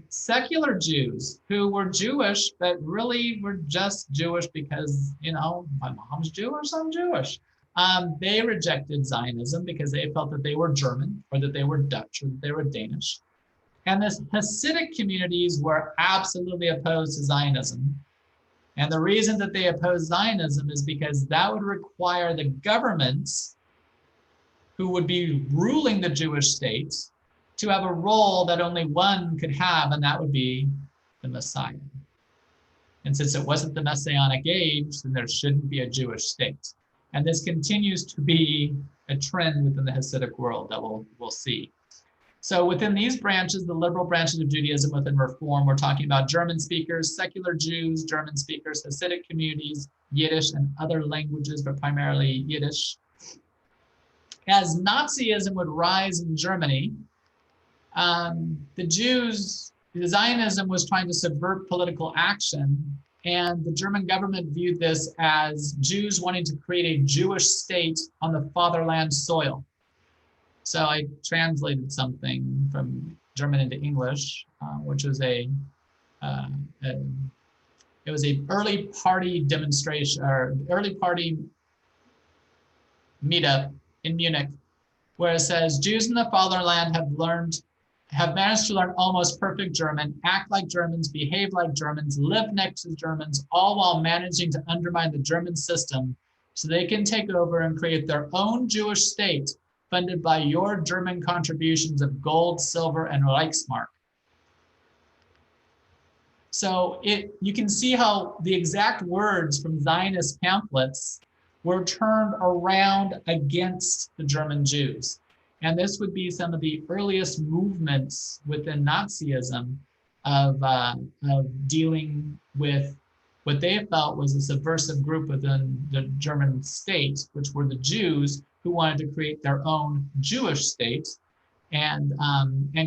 Secular Jews who were Jewish, but really were just Jewish because, you know, my mom's Jewish, I'm Jewish. They rejected Zionism because they felt that they were German or that they were Dutch or that they were Danish. And the Hasidic communities were absolutely opposed to Zionism. And the reason that they opposed Zionism is because that would require the governments who would be ruling the Jewish state to have a role that only one could have, and that would be the Messiah. And since it wasn't the Messianic age, then there shouldn't be a Jewish state. And this continues to be a trend within the Hasidic world that we'll see. So within these branches, the liberal branches of Judaism within Reform, we're talking about German speakers, secular Jews, German speakers, Hasidic communities, Yiddish and other languages, but primarily Yiddish. As Nazism would rise in Germany, Zionism was trying to subvert political action, and the German government viewed this as Jews wanting to create a Jewish state on the fatherland soil. So I translated something from German into English, which was it was a early party demonstration or early party meetup in Munich, where it says Jews in the fatherland have managed to learn almost perfect German, act like Germans, behave like Germans, live next to Germans, all while managing to undermine the German system so they can take over and create their own Jewish state funded by your German contributions of gold, silver, and Reichsmark. So you can see how the exact words from Zionist pamphlets were turned around against the German Jews. And this would be some of the earliest movements within Nazism of dealing with what they felt was a subversive group within the German state, which were the Jews who wanted to create their own Jewish state and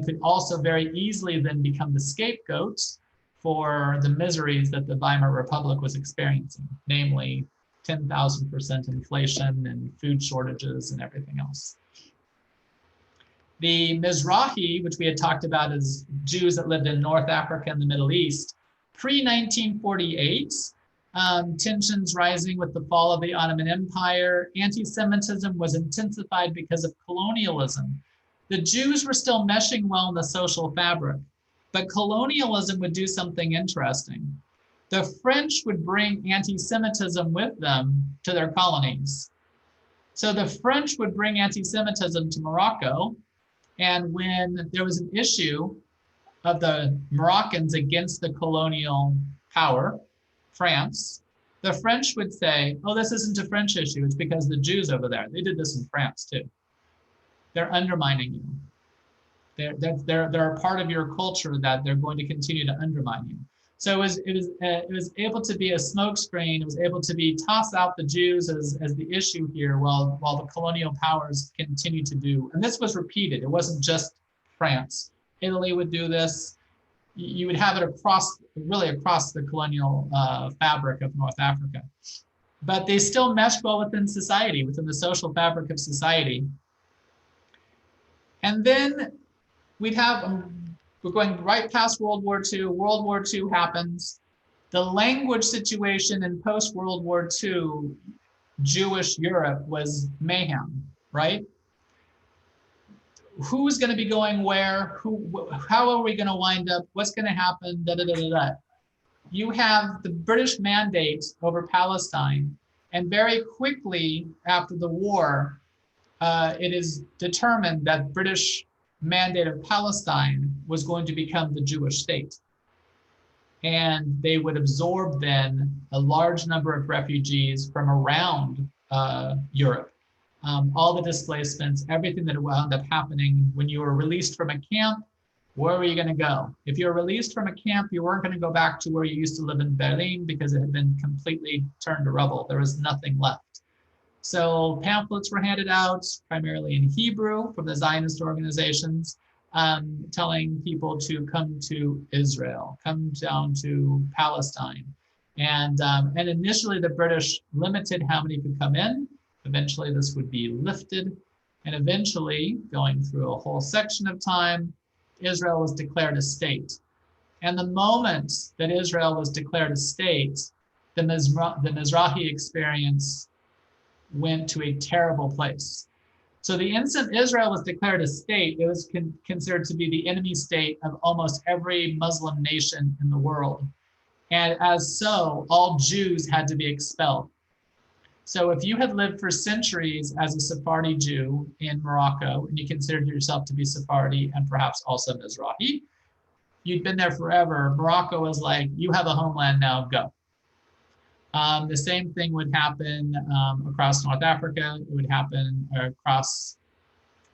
could also very easily then become the scapegoats for the miseries that the Weimar Republic was experiencing, namely 10,000% inflation and food shortages and everything else. The Mizrahi, which we had talked about as Jews that lived in North Africa and the Middle East, pre-1948, tensions rising with the fall of the Ottoman Empire, anti-Semitism was intensified because of colonialism. The Jews were still meshing well in the social fabric, but colonialism would do something interesting. The French would bring anti-Semitism with them to their colonies. So the French would bring anti-Semitism to Morocco, and when there was an issue of the Moroccans against the colonial power, France, the French would say, oh, this isn't a French issue, it's because the Jews over there, they did this in France too. They're undermining you. They're a part of your culture that they're going to continue to undermine you. So it was able to be a smokescreen. It was able to be toss out the Jews as the issue here while the colonial powers continue to do. And this was repeated. It wasn't just France. Italy would do this. You would have it across the colonial fabric of North Africa. But they still meshed well within society, within the social fabric of society. And then we'd have, we're going right past World War II. World War II happens. The language situation in post-World War II Jewish Europe was mayhem, right? Who's going to be going where? How are we going to wind up? What's going to happen? Da, da, da, da, da. You have the British mandate over Palestine, and very quickly after the war, it is determined that British Mandate of Palestine was going to become the Jewish state. And they would absorb then a large number of refugees from around Europe. All the displacements, everything that wound up happening when you were released from a camp, where were you going to go? If you were released from a camp, you weren't going to go back to where you used to live in Berlin because it had been completely turned to rubble. There was nothing left. So pamphlets were handed out, primarily in Hebrew from the Zionist organizations, telling people to come to Israel, come down to Palestine. And initially the British limited how many could come in. Eventually this would be lifted. And eventually, going through a whole section of time, Israel was declared a state. And the moment that Israel was declared a state, the Mizrahi experience went to a terrible place. So the instant Israel was declared a state, it was considered to be the enemy state of almost every Muslim nation in the world. And as so, all Jews had to be expelled. So if you had lived for centuries as a Sephardi Jew in Morocco, and you considered yourself to be Sephardi and perhaps also Mizrahi, you'd been there forever. Morocco was like, you have a homeland now, go. The same thing would happen across North Africa. It would happen across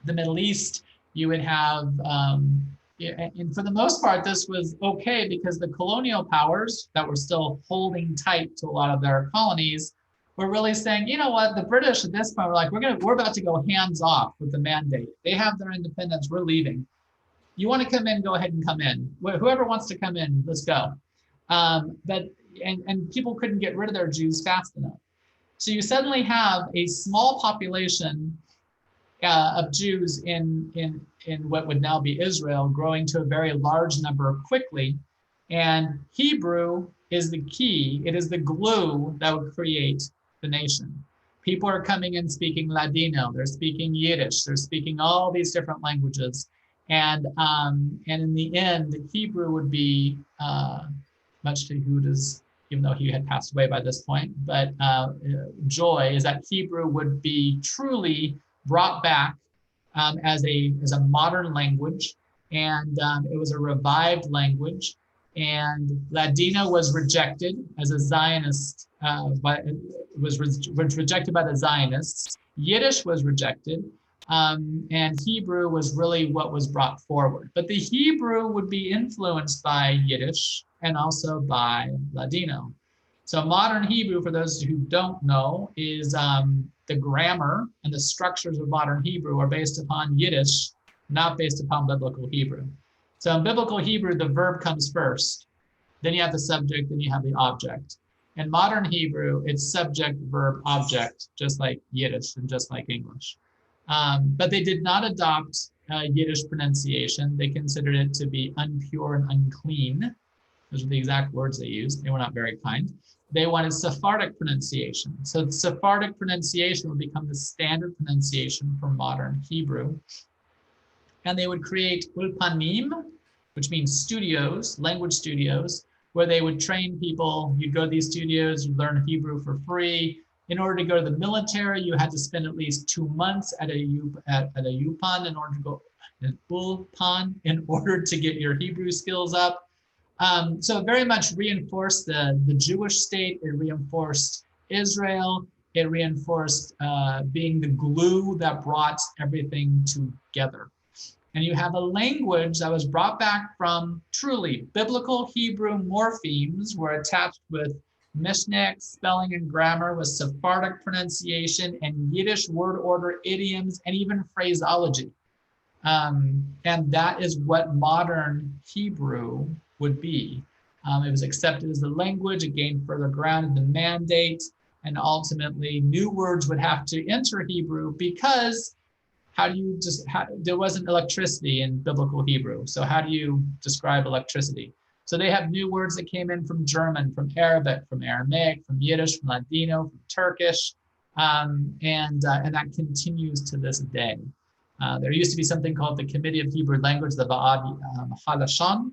the Middle East. You would have, and for the most part, this was okay because the colonial powers that were still holding tight to a lot of their colonies were really saying, you know what, the British at this point were like, we're about to go hands off with the mandate. They have their independence, we're leaving. You want to come in, go ahead and come in. Whoever wants to come in, let's go. And people couldn't get rid of their Jews fast enough. So you suddenly have a small population of Jews in what would now be Israel growing to a very large number quickly. And Hebrew is the key. It is the glue that would create the nation. People are coming in speaking Ladino, they're speaking Yiddish, they're speaking all these different languages. And in the end, Hebrew would be, much to Yehuda's, even though he had passed away by this point, but joy is that Hebrew would be truly brought back as a modern language. And it was a revived language. And Ladino was rejected as a Zionist, was rejected by the Zionists. Yiddish was rejected. And Hebrew was really what was brought forward. But the Hebrew would be influenced by Yiddish and also by Ladino. So modern Hebrew, for those who don't know, is the grammar and the structures of modern Hebrew are based upon Yiddish, not based upon biblical Hebrew. So in biblical Hebrew, the verb comes first. Then you have the subject, then you have the object. In modern Hebrew, it's subject, verb, object, just like Yiddish and just like English. But they did not adopt Yiddish pronunciation. They considered it to be impure and unclean. Those are the exact words they used. They were not very kind. They wanted Sephardic pronunciation. So Sephardic pronunciation would become the standard pronunciation for modern Hebrew. And they would create ulpanim, which means studios, language studios, where they would train people. You'd go to these studios, you'd learn Hebrew for free. In order to go to the military, you had to spend at least 2 months at a UPAN in order to go an ulpan in order to get your Hebrew skills up. So it very much reinforced the Jewish state. It reinforced Israel. It reinforced being the glue that brought everything together. And you have a language that was brought back from truly biblical Hebrew morphemes were attached with Mishnah spelling and grammar, with Sephardic pronunciation and Yiddish word order, idioms, and even phraseology. And that is what modern Hebrew would be. It was accepted as the language, it gained further ground in the mandate, and ultimately new words would have to enter Hebrew because there wasn't electricity in biblical Hebrew. So how do you describe electricity? So they have new words that came in from German, from Arabic, from Aramaic, from Yiddish, from Ladino, from Turkish, and that continues to this day. There used to be something called the Committee of Hebrew Language, the Ba'ad Halashon,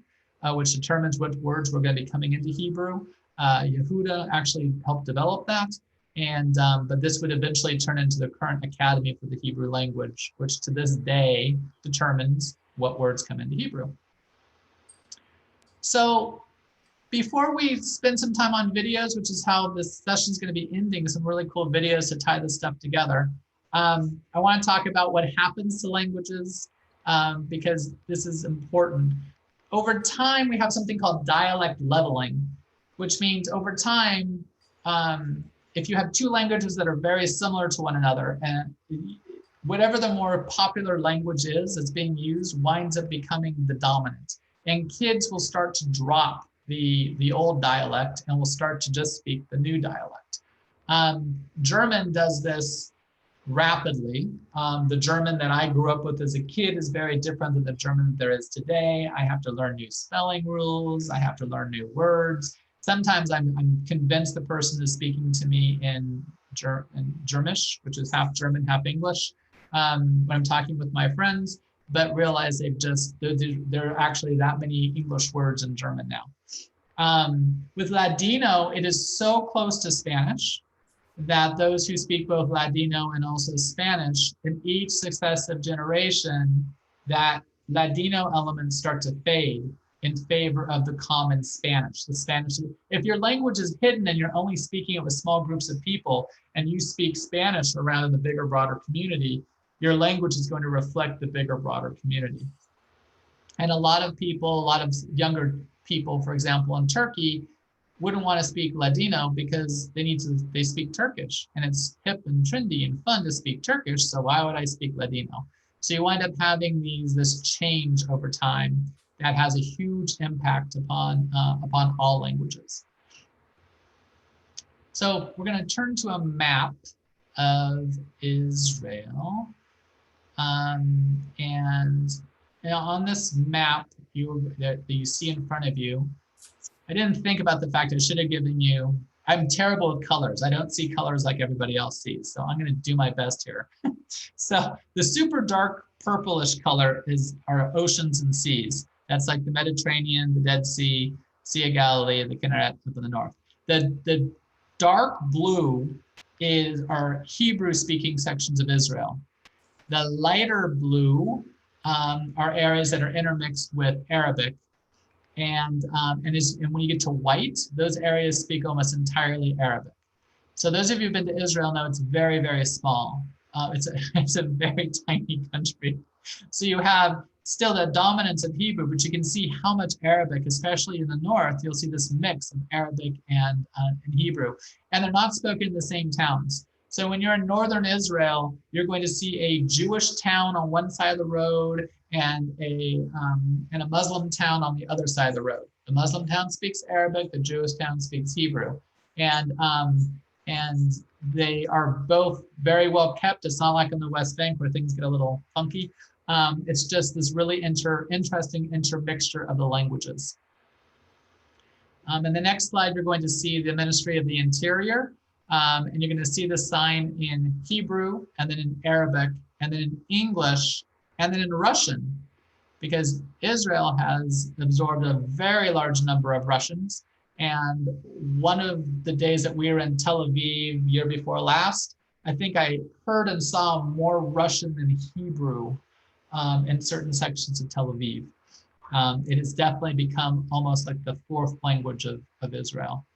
which determines what words were going to be coming into Hebrew. Yehuda actually helped develop that. And but this would eventually turn into the current Academy for the Hebrew Language, which to this day determines what words come into Hebrew. So before we spend some time on videos, which is how this session is going to be ending, some really cool videos to tie this stuff together, I want to talk about what happens to languages, because this is important. Over time, we have something called dialect leveling, which means over time, if you have two languages that are very similar to one another, and whatever the more popular language is that's being used winds up becoming the dominant. And kids will start to drop the old dialect and will start to just speak the new dialect. German does this rapidly. The German that I grew up with as a kid is very different than the German that there is today. I have to learn new spelling rules. I have to learn new words. Sometimes I'm convinced the person is speaking to me in Germish, which is half German, half English, when I'm talking with my friends, but realize there are actually that many English words in German now. With Ladino, it is so close to Spanish that those who speak both Ladino and also Spanish, in each successive generation, that Ladino elements start to fade in favor of the common Spanish. The Spanish, if your language is hidden and you're only speaking it with small groups of people and you speak Spanish around in the bigger, broader community, your language is going to reflect the bigger, broader community. And a lot of people, a lot of younger people, for example, in Turkey, wouldn't want to speak Ladino because they speak Turkish, and it's hip and trendy and fun to speak Turkish, so why would I speak Ladino? So you wind up having this change over time that has a huge impact upon all languages. So we're going to turn to a map of Israel. And on this map that you see in front of you, I didn't think about the fact I should have given you, I'm terrible with colors. I don't see colors like everybody else sees. So I'm going to do my best here. So the super dark purplish color are oceans and seas. That's like the Mediterranean, the Dead Sea, Sea of Galilee, and the Kinneret up in the north. The dark blue are Hebrew-speaking sections of Israel. The lighter blue are areas that are intermixed with Arabic. And when you get to white, those areas speak almost entirely Arabic. So those of you who've been to Israel know it's very, very small. It's a very tiny country. So you have still the dominance of Hebrew, but you can see how much Arabic, especially in the north, you'll see this mix of Arabic and Hebrew. And they're not spoken in the same towns. So when you're in northern Israel, you're going to see a Jewish town on one side of the road and a Muslim town on the other side of the road. The Muslim town speaks Arabic, the Jewish town speaks Hebrew. And they are both very well kept. It's not like in the West Bank where things get a little funky. It's just this really interesting intermixture of the languages. In the next slide, you're going to see the Ministry of the Interior. And you're going to see the sign in Hebrew, and then in Arabic, and then in English, and then in Russian, because Israel has absorbed a very large number of Russians. And one of the days that we were in Tel Aviv year before last, I think I heard and saw more Russian than Hebrew in certain sections of Tel Aviv. It has definitely become almost like the fourth language of Israel.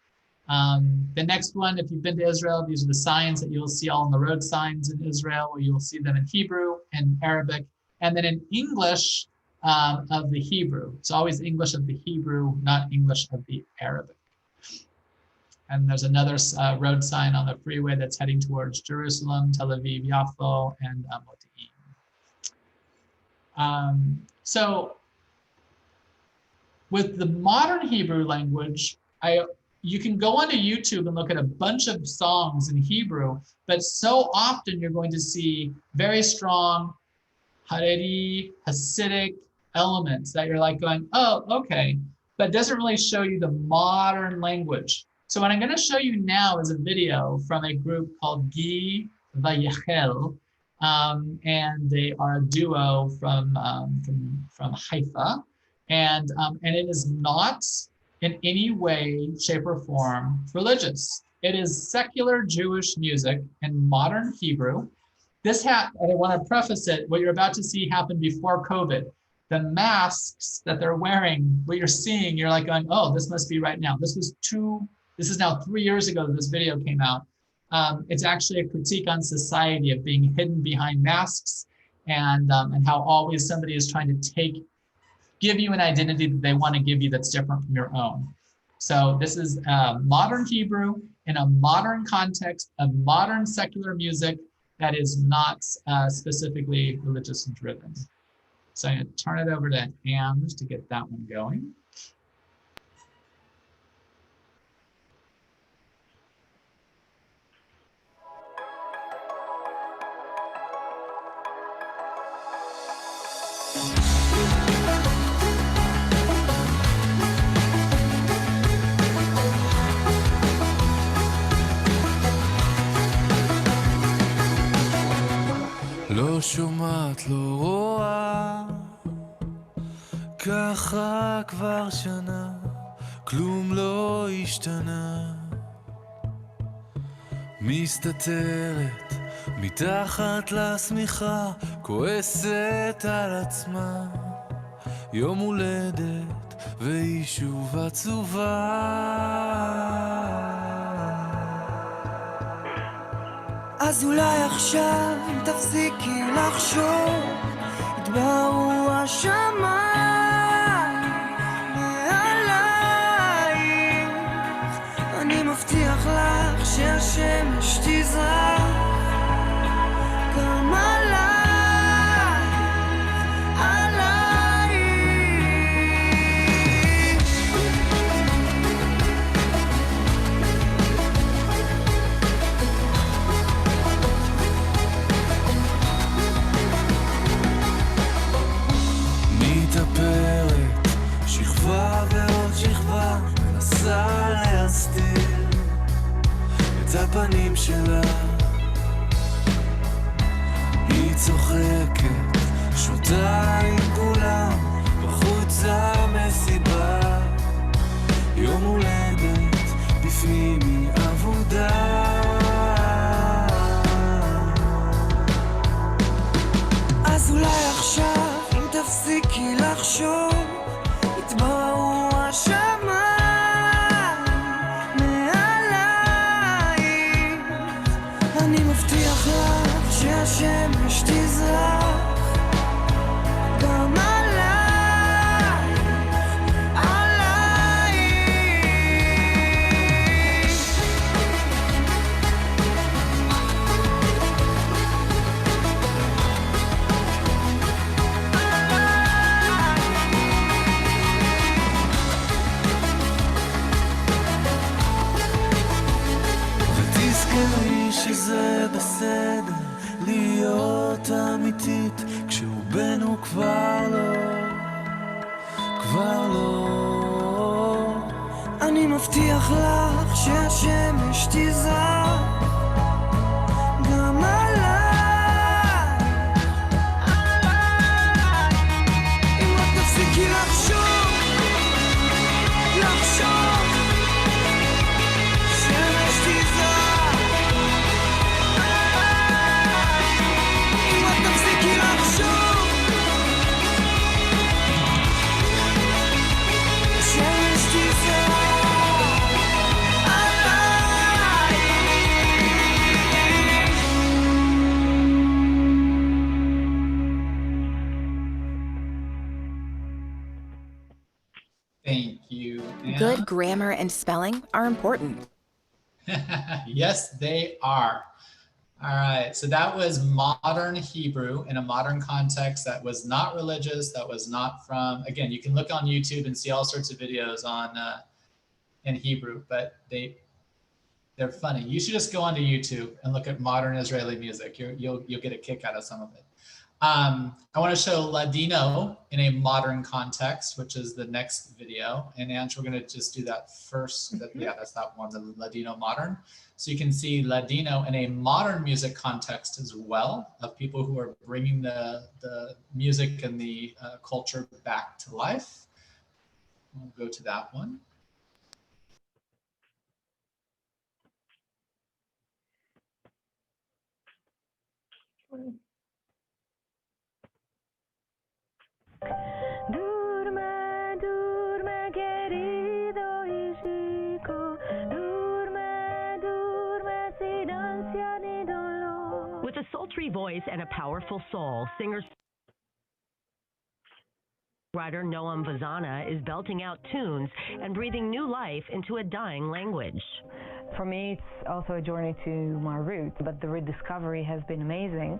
The next one, if you've been to Israel, these are the signs that you'll see all on the road signs in Israel, where you'll see them in Hebrew and Arabic, and then in English of the Hebrew. It's always English of the Hebrew, not English of the Arabic. And there's another road sign on the freeway that's heading towards Jerusalem, Tel Aviv, Yafo, and Modi'in. So with the modern Hebrew language, you can go onto YouTube and look at a bunch of songs in Hebrew, but so often you're going to see very strong Haredi, Hasidic elements that you're like going, oh, okay, but it doesn't really show you the modern language. So what I'm going to show you now is a video from a group called Gi Vayechel, and they are a duo from Haifa, and it is not in any way, shape, or form religious. It is secular Jewish music in modern Hebrew. This I want to preface it, what you're about to see happened before COVID. The masks that they're wearing, what you're seeing, you're like going, oh, this must be right now. This is now 3 years ago that this video came out. It's actually a critique on society of being hidden behind masks and how always somebody is trying to give you an identity that they want to give you that's different from your own. So this is modern Hebrew in a modern context of modern secular music that is not specifically religious and driven. So I'm going to turn it over to Ange to get that one going. לא שומעת, לא רואה, ככה כבר שנה, כלום לא השתנה. מסתתרת מתחת לשמיכה, כועסת על עצמה, יום הולדת והיא שוב עצובה. אז אולי עכשיו אם תפסיקי לחשוב, יתבהרו השמיים מעלייך. אני מבטיח לך שהשמש תזרח גם עלייך, מתאפרת שכבה ועוד שכבה, מנסה להסתיר את הפנים שלה. היא צוחקת, שותה עם כולם, בחוץ המסיבה, יום הולדת בפנים היא עבודה. אז אולי עכשיו אם תפסיקי לחשוב, יתבהרו השמיים מעלייך. אני מבטיח לך שהשמש תזרח גם עלייך, עלייך. ותזכרי שזה בסדר להיות אמיתית כשרובנו כבר לא. אני מבטיח לך שהשמש תזרח גם עלייך, אם רק תפסיקי לחשוב, שמש תזרח. אם רק תפסיקי לחשוב, שמש תזרח עלייך. Thank you. Good grammar and spelling are important. Yes, they are. All right, so that was modern Hebrew in a modern context that was not religious, that was not from, again, you can look on YouTube and see all sorts of videos on in Hebrew, but they're funny. You should just go onto YouTube and look at modern Israeli music. You'll get a kick out of some of it. I want to show Ladino in a modern context, which is the next video. And Ange, we're going to just do that first. Yeah, that's that one, the Ladino modern. So you can see Ladino in a modern music context as well, of people who are bringing the music and the culture back to life. We'll go to that one. Durme, durme, querido Ishiko. Durme, durme, sin ansia ni dolor. With a sultry voice and a powerful soul, singer writer Noam Vazana is belting out tunes and breathing new life into a dying language. For me, it's also a journey to my roots, but the rediscovery has been amazing.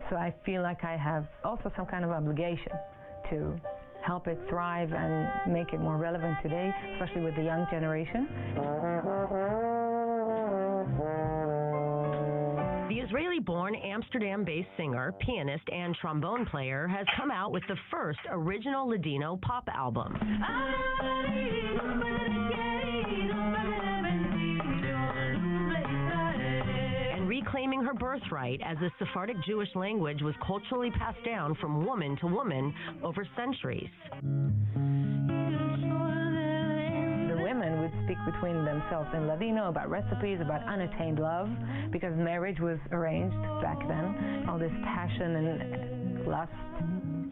So I feel like I have also some kind of obligation to help it thrive and make it more relevant today, especially with the young generation. The Israeli-born Amsterdam-based singer, pianist, and trombone player has come out with the first original Ladino pop album. And reclaiming her birthright as the Sephardic Jewish language was culturally passed down from woman to woman over centuries. Women would speak between themselves in Ladino about recipes, about unattained love, because marriage was arranged back then. All this passion and lust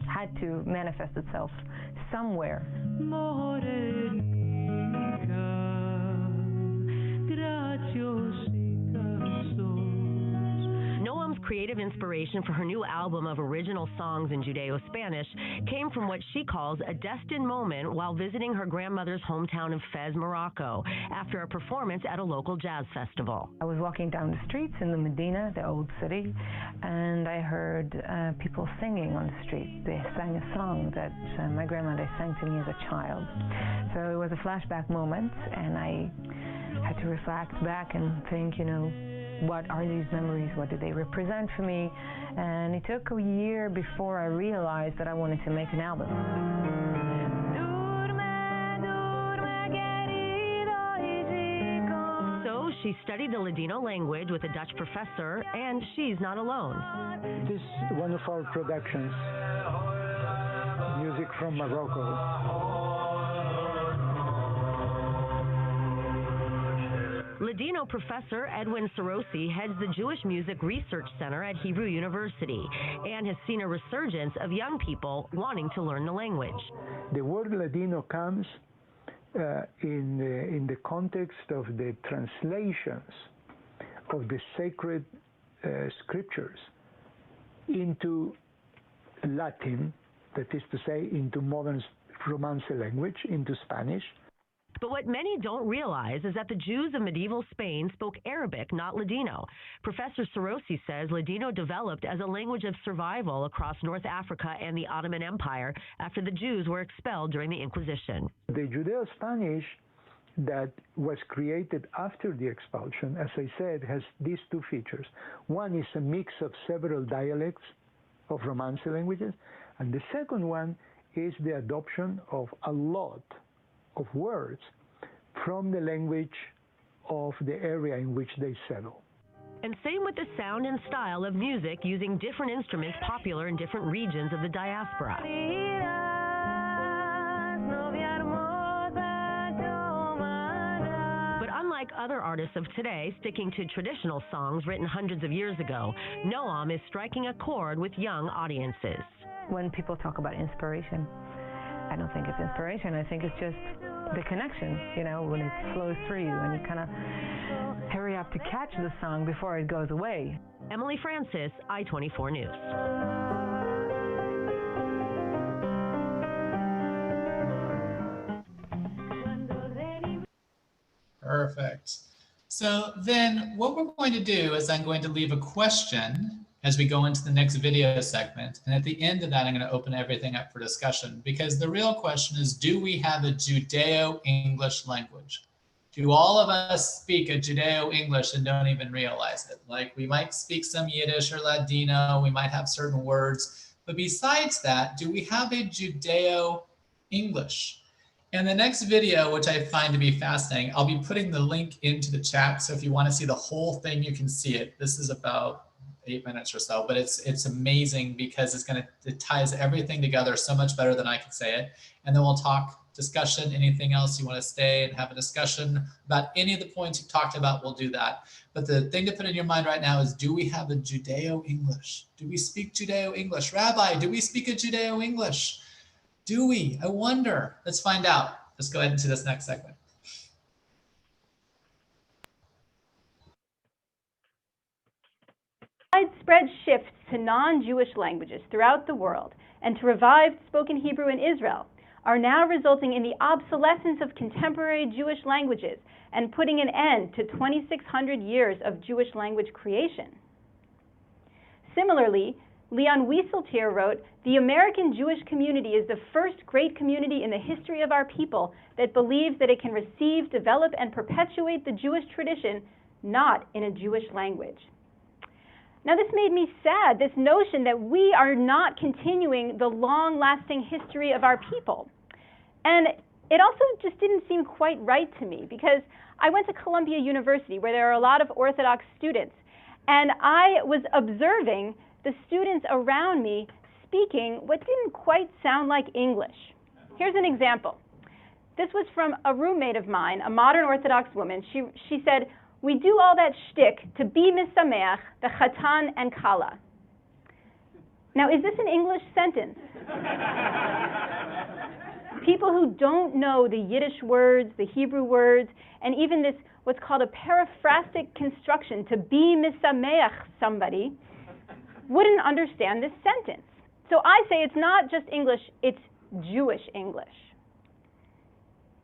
had to manifest itself somewhere. Noam's creative inspiration for her new album of original songs in Judeo-Spanish came from what she calls a destined moment while visiting her grandmother's hometown of Fez, Morocco, after a performance at a local jazz festival. I was walking down the streets in the Medina, the old city, and I heard people singing on the street. They sang a song that my grandmother sang to me as a child. So it was a flashback moment, and I had to reflect back and think, you know, what are these memories? What do they represent for me? And it took a year before I realized that I wanted to make an album. So she studied the Ladino language with a Dutch professor, and she's not alone. This is one of our productions, music from Morocco. Ladino professor Edwin Sarosi heads the Jewish Music Research Center at Hebrew University and has seen a resurgence of young people wanting to learn the language. The word Ladino comes in the context of the translations of the sacred scriptures into Latin, that is to say, into modern Romance language, into Spanish. But what many don't realize is that the Jews of medieval Spain spoke Arabic, not Ladino. Professor Sarosi says Ladino developed as a language of survival across North Africa and the Ottoman Empire after the Jews were expelled during the Inquisition. The Judeo-Spanish that was created after the expulsion, as I said, has these two features. One is a mix of several dialects of Romance languages, and the second one is the adoption of a lot of words from the language of the area in which they settle. And same with the sound and style of music using different instruments popular in different regions of the diaspora. But unlike other artists of today sticking to traditional songs written hundreds of years ago, Noam is striking a chord with young audiences. When people talk about inspiration, I don't think it's inspiration. I think it's just the connection, you know, when it flows through you and you kind of hurry up to catch the song before it goes away. Emily Francis, I-24 News. Perfect. So then what we're going to do is I'm going to leave a question as we go into the next video segment. And at the end of that, I'm going to open everything up for discussion, because the real question is, do we have a Judeo-English language? Do all of us speak a Judeo-English and don't even realize it? Like, we might speak some Yiddish or Ladino, we might have certain words, but besides that, do we have a Judeo-English? And the next video, which I find to be fascinating, I'll be putting the link into the chat, so if you want to see the whole thing, you can see it. This is about 8 minutes or so, but it's amazing because it ties everything together so much better than I could say it. And then we'll talk discussion, anything else you want to stay and have a discussion about any of the points you talked about, we'll do that. But the thing to put in your mind right now is, do we have a Judeo-English? Do we speak Judeo-English? Rabbi, do we speak a Judeo-English? Do we? I wonder. Let's find out. Let's go ahead into this next segment. Widespread shifts to non-Jewish languages throughout the world and to revived spoken Hebrew in Israel are now resulting in the obsolescence of contemporary Jewish languages and putting an end to 2,600 years of Jewish language creation. Similarly, Leon Wieseltier wrote, "The American Jewish community is the first great community in the history of our people that believes that it can receive, develop, and perpetuate the Jewish tradition, not in a Jewish language." Now, this made me sad, this notion that we are not continuing the long-lasting history of our people. And it also just didn't seem quite right to me, because I went to Columbia University, where there are a lot of Orthodox students, and I was observing the students around me speaking what didn't quite sound like English. Here's an example. This was from a roommate of mine, a modern Orthodox woman. She said, "We do all that shtick to be misameach, the chatan and kala." Now, is this an English sentence? People who don't know the Yiddish words, the Hebrew words, and even this, what's called a periphrastic construction, to be misameach somebody, wouldn't understand this sentence. So I say it's not just English, it's Jewish English.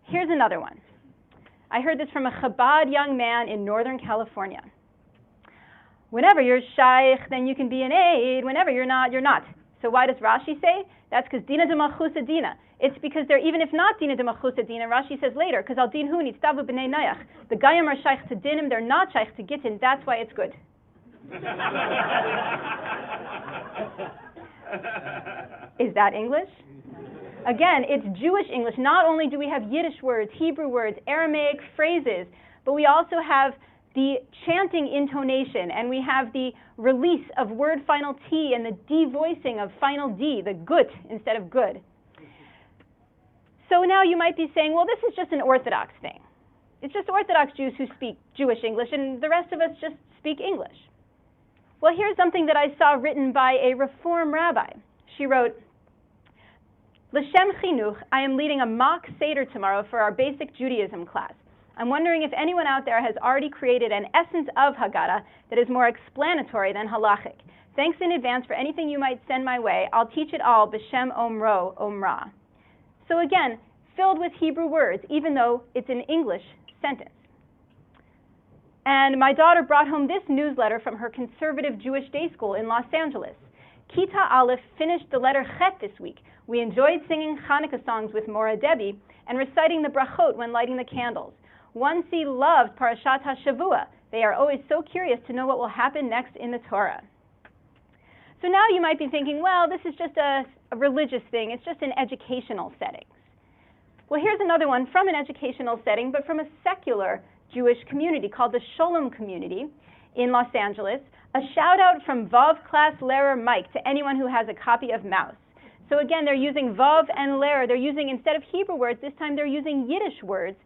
Here's another one. I heard this from a Chabad young man in Northern California. "Whenever you're shaykh, then you can be an aid. Whenever you're not, you're not." So why does Rashi say? That's because dina de malchusa dina. It's because they're, even if not dina de malchusa dina, Rashi says later, because al din hu nitzavu b'nei nayach. The Gayim are shaykh to dinim, they're not shaykh to gittin. That's why it's good. Is that English? Again, it's Jewish English. Not only do we have Yiddish words, Hebrew words, Aramaic phrases, but we also have the chanting intonation, and we have the release of word final T and the devoicing of final D, the gut instead of good. So now you might be saying, well, this is just an Orthodox thing. It's just Orthodox Jews who speak Jewish English, and the rest of us just speak English. Well, here's something that I saw written by a Reform rabbi. She wrote, "L'shem chinuch, I am leading a mock Seder tomorrow for our basic Judaism class. I'm wondering if anyone out there has already created an essence of Haggadah that is more explanatory than halachic. Thanks in advance for anything you might send my way. I'll teach it all b'shem omro, omra." So again, filled with Hebrew words, even though it's an English sentence. And my daughter brought home this newsletter from her conservative Jewish day school in Los Angeles. Kita Aleph finished the letter Chet this week. We enjoyed singing Hanukkah songs with Mora Debbie and reciting the brachot when lighting the candles. 1C loved Parashat HaShavua. They are always so curious to know what will happen next in the Torah. So now you might be thinking, well, this is just a religious thing. It's just an educational setting. Well, here's another one from an educational setting, but from a secular Jewish community called the Sholem community in Los Angeles. A shout out from Vav class Lehrer Mike to anyone who has a copy of Mouse. So again, they're using Vav and Lehrer. They're using, instead of Hebrew words, this time they're using Yiddish words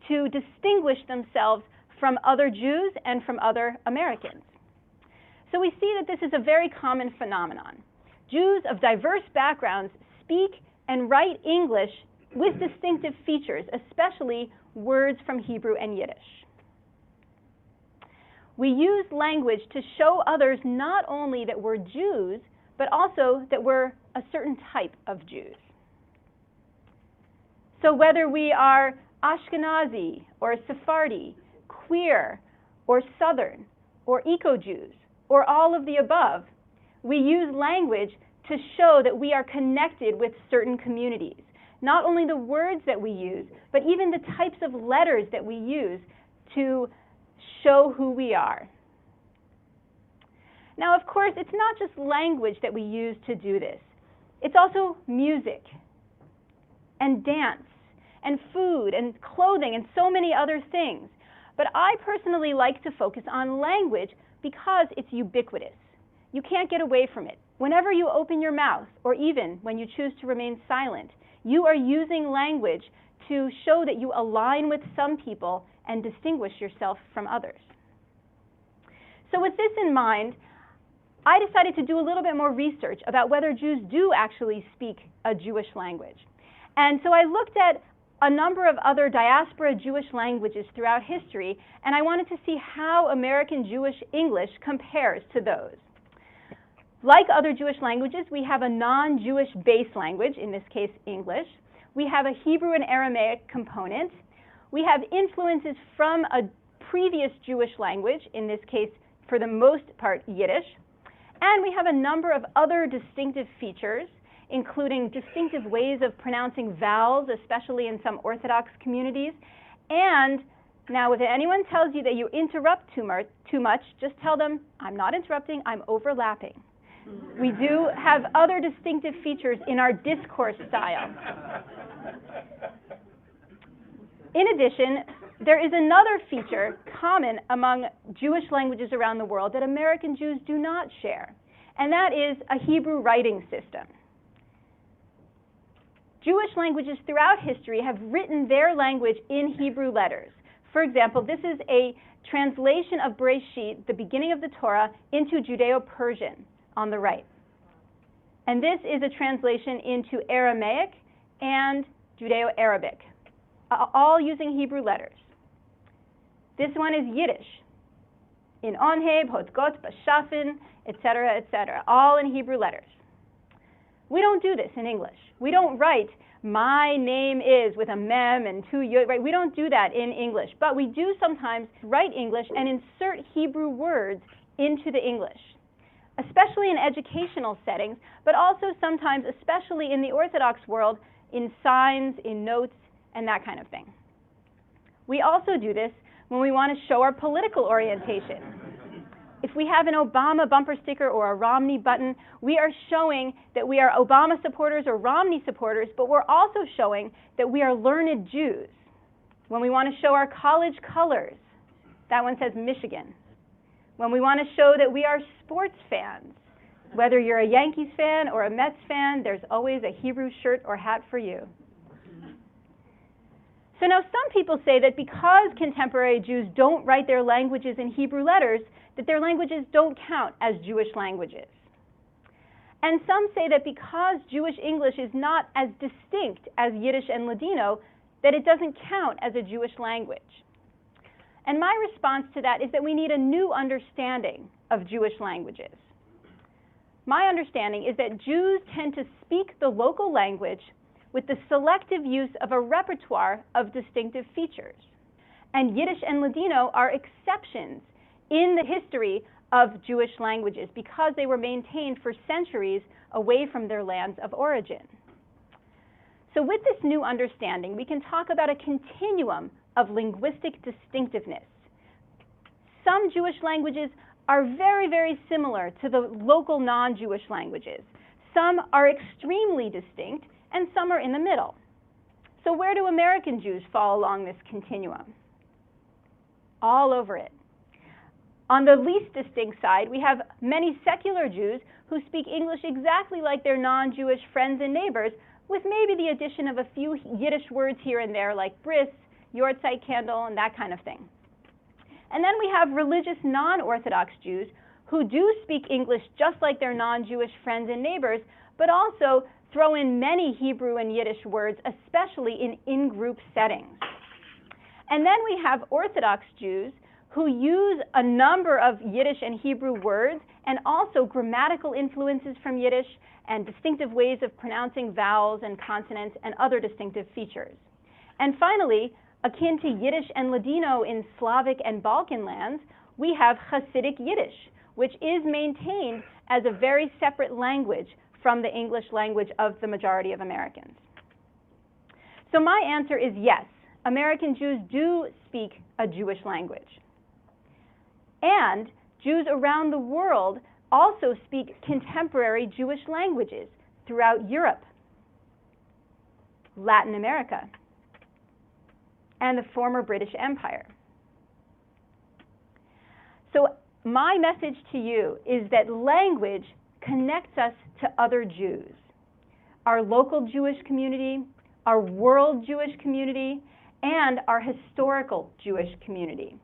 to distinguish themselves from other Jews and from other Americans. So we see that this is a very common phenomenon. Jews of diverse backgrounds speak and write English with distinctive features, especially words from Hebrew and Yiddish. We use language to show others not only that we're Jews, but also that we're a certain type of Jews. So whether we are Ashkenazi or Sephardi, queer or Southern or eco-Jews, or all of the above, we use language to show that we are connected with certain communities. Not only the words that we use, but even the types of letters that we use to show who we are. Now, of course, it's not just language that we use to do this. It's also music and dance and food and clothing and so many other things. But I personally like to focus on language because it's ubiquitous. You can't get away from it. Whenever you open your mouth, or even when you choose to remain silent, You are using language to show that you align with some people and distinguish yourself from others. So with this in mind, I decided to do a little bit more research about whether Jews do actually speak a Jewish language. And so I looked at a number of other diaspora Jewish languages throughout history, and I wanted to see how American Jewish English compares to those. Like other Jewish languages, we have a non-Jewish base language, in this case English. We have a Hebrew and Aramaic component. We have influences from a previous Jewish language, in this case, for the most part, Yiddish. And we have a number of other distinctive features, including distinctive ways of pronouncing vowels, especially in some Orthodox communities. And now, if anyone tells you that you interrupt too much, just tell them, I'm not interrupting, I'm overlapping. We do have other distinctive features in our discourse style. In addition, there is another feature common among Jewish languages around the world that American Jews do not share, and that is a Hebrew writing system. Jewish languages throughout history have written their language in Hebrew letters. For example, this is a translation of Bereshit, the beginning of the Torah, into Judeo-Persian on the right. And this is a translation into Aramaic and Judeo-Arabic, all using Hebrew letters. This one is Yiddish, in Onheb, Hodgot, Bashafin, etc., etc., all in Hebrew letters. We don't do this in English. We don't write, my name is, with a mem and two yod, right? We don't do that in English, but we do sometimes write English and insert Hebrew words into the English, especially in educational settings, but also sometimes, especially in the Orthodox world, in signs, in notes, and that kind of thing. We also do this when we want to show our political orientation. If we have an Obama bumper sticker or a Romney button, we are showing that we are Obama supporters or Romney supporters, but we're also showing that we are learned Jews. When we want to show our college colors, that one says Michigan. When we want to show that we are sports fans, whether you're a Yankees fan or a Mets fan, there's always a Hebrew shirt or hat for you. So now some people say that because contemporary Jews don't write their languages in Hebrew letters, that their languages don't count as Jewish languages. And some say that because Jewish English is not as distinct as Yiddish and Ladino, that it doesn't count as a Jewish language. And my response to that is that we need a new understanding of Jewish languages. My understanding is that Jews tend to speak the local language with the selective use of a repertoire of distinctive features. And Yiddish and Ladino are exceptions in the history of Jewish languages because they were maintained for centuries away from their lands of origin. So with this new understanding, we can talk about a continuum of linguistic distinctiveness. Some Jewish languages are very, very similar to the local non-Jewish languages. Some are extremely distinct, and some are in the middle. So where do American Jews fall along this continuum? All over it. On the least distinct side, we have many secular Jews who speak English exactly like their non-Jewish friends and neighbors, with maybe the addition of a few Yiddish words here and there, like bris, Yortzeit candle, and that kind of thing. And then we have religious non-Orthodox Jews who do speak English just like their non-Jewish friends and neighbors, but also throw in many Hebrew and Yiddish words, especially in in-group settings. And then we have Orthodox Jews who use a number of Yiddish and Hebrew words and also grammatical influences from Yiddish and distinctive ways of pronouncing vowels and consonants and other distinctive features. And finally, akin to Yiddish and Ladino in Slavic and Balkan lands, we have Hasidic Yiddish, which is maintained as a very separate language from the English language of the majority of Americans. So my answer is yes, American Jews do speak a Jewish language. And Jews around the world also speak contemporary Jewish languages throughout Europe, Latin America, and the former British Empire. So my message to you is that language connects us to other Jews, our local Jewish community, our world Jewish community, and our historical Jewish community.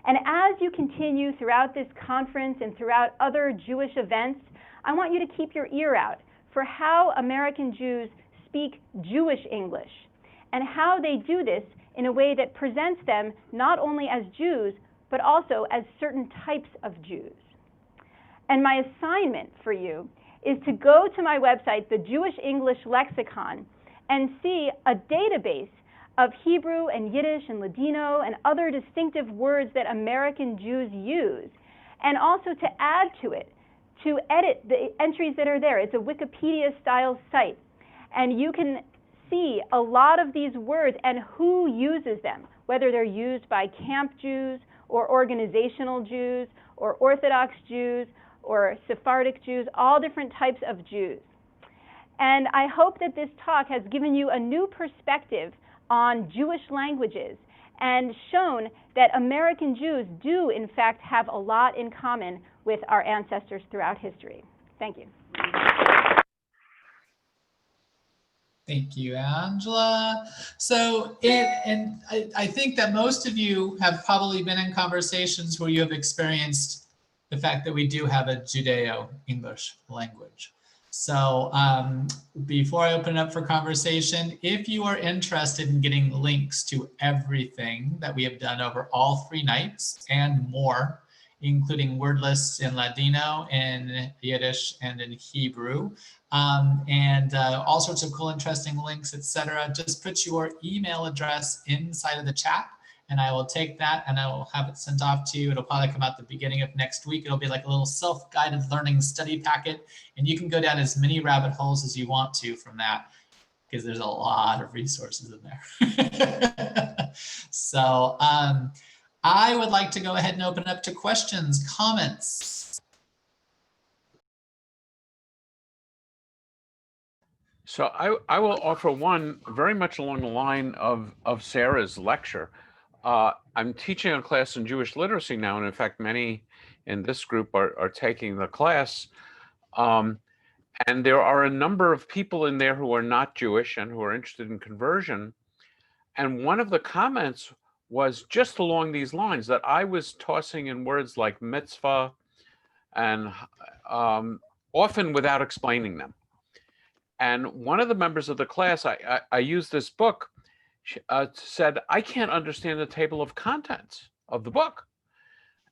And as you continue throughout this conference and throughout other Jewish events, I want you to keep your ear out for how American Jews speak Jewish English and how they do this in a way that presents them not only as Jews, but also as certain types of Jews. And my assignment for you is to go to my website, the Jewish English Lexicon, and see a database of Hebrew and Yiddish and Ladino and other distinctive words that American Jews use, and also to add to it, to edit the entries that are there. It's a Wikipedia-style site, and you can see a lot of these words and who uses them, whether they're used by camp Jews or organizational Jews or Orthodox Jews or Sephardic Jews, all different types of Jews. And I hope that this talk has given you a new perspective on Jewish languages and shown that American Jews do, in fact, have a lot in common with our ancestors throughout history. Thank you. Thank you, Angela. So, I think that most of you have probably been in conversations where you have experienced the fact that we do have a Judeo-English language. So before I open it up for conversation, if you are interested in getting links to everything that we have done over all 3 nights and more, including word lists in Ladino, in Yiddish, and in Hebrew, and all sorts of cool, interesting links, etc., just put your email address inside of the chat, and I will take that and I will have it sent off to you. It'll probably come out the beginning of next week. It'll be like a little self-guided learning study packet, and you can go down as many rabbit holes as you want to from that, because there's a lot of resources in there. So I would like to go ahead and open up to questions, comments. So I will offer one very much along the line of Sarah's lecture. I'm teaching a class in Jewish literacy now, and in fact, many in this group are taking the class. And there are a number of people in there who are not Jewish and who are interested in conversion. And one of the comments was just along these lines, that I was tossing in words like mitzvah and often without explaining them. And one of the members of the class, I used this book, said, I can't understand the table of contents of the book.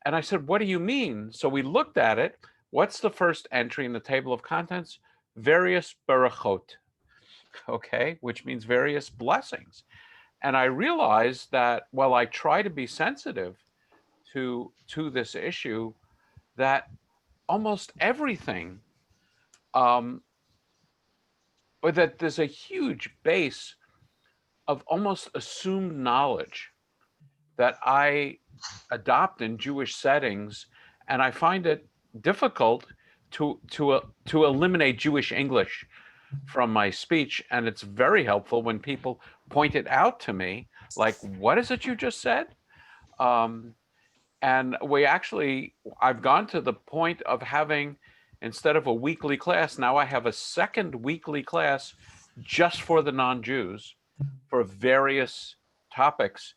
And I said, what do you mean? So we looked at it. What's the first entry in the table of contents? Various berachot, okay, which means various blessings. And I realized that while I try to be sensitive to this issue, that almost everything, or that there's a huge base of almost assumed knowledge that I adopt in Jewish settings, and I find it difficult to eliminate Jewish English from my speech. And it's very helpful when people point it out to me, like, what is it you just said? And I've gone to the point of having, instead of a weekly class, now I have a second weekly class just for the non-Jews for various topics.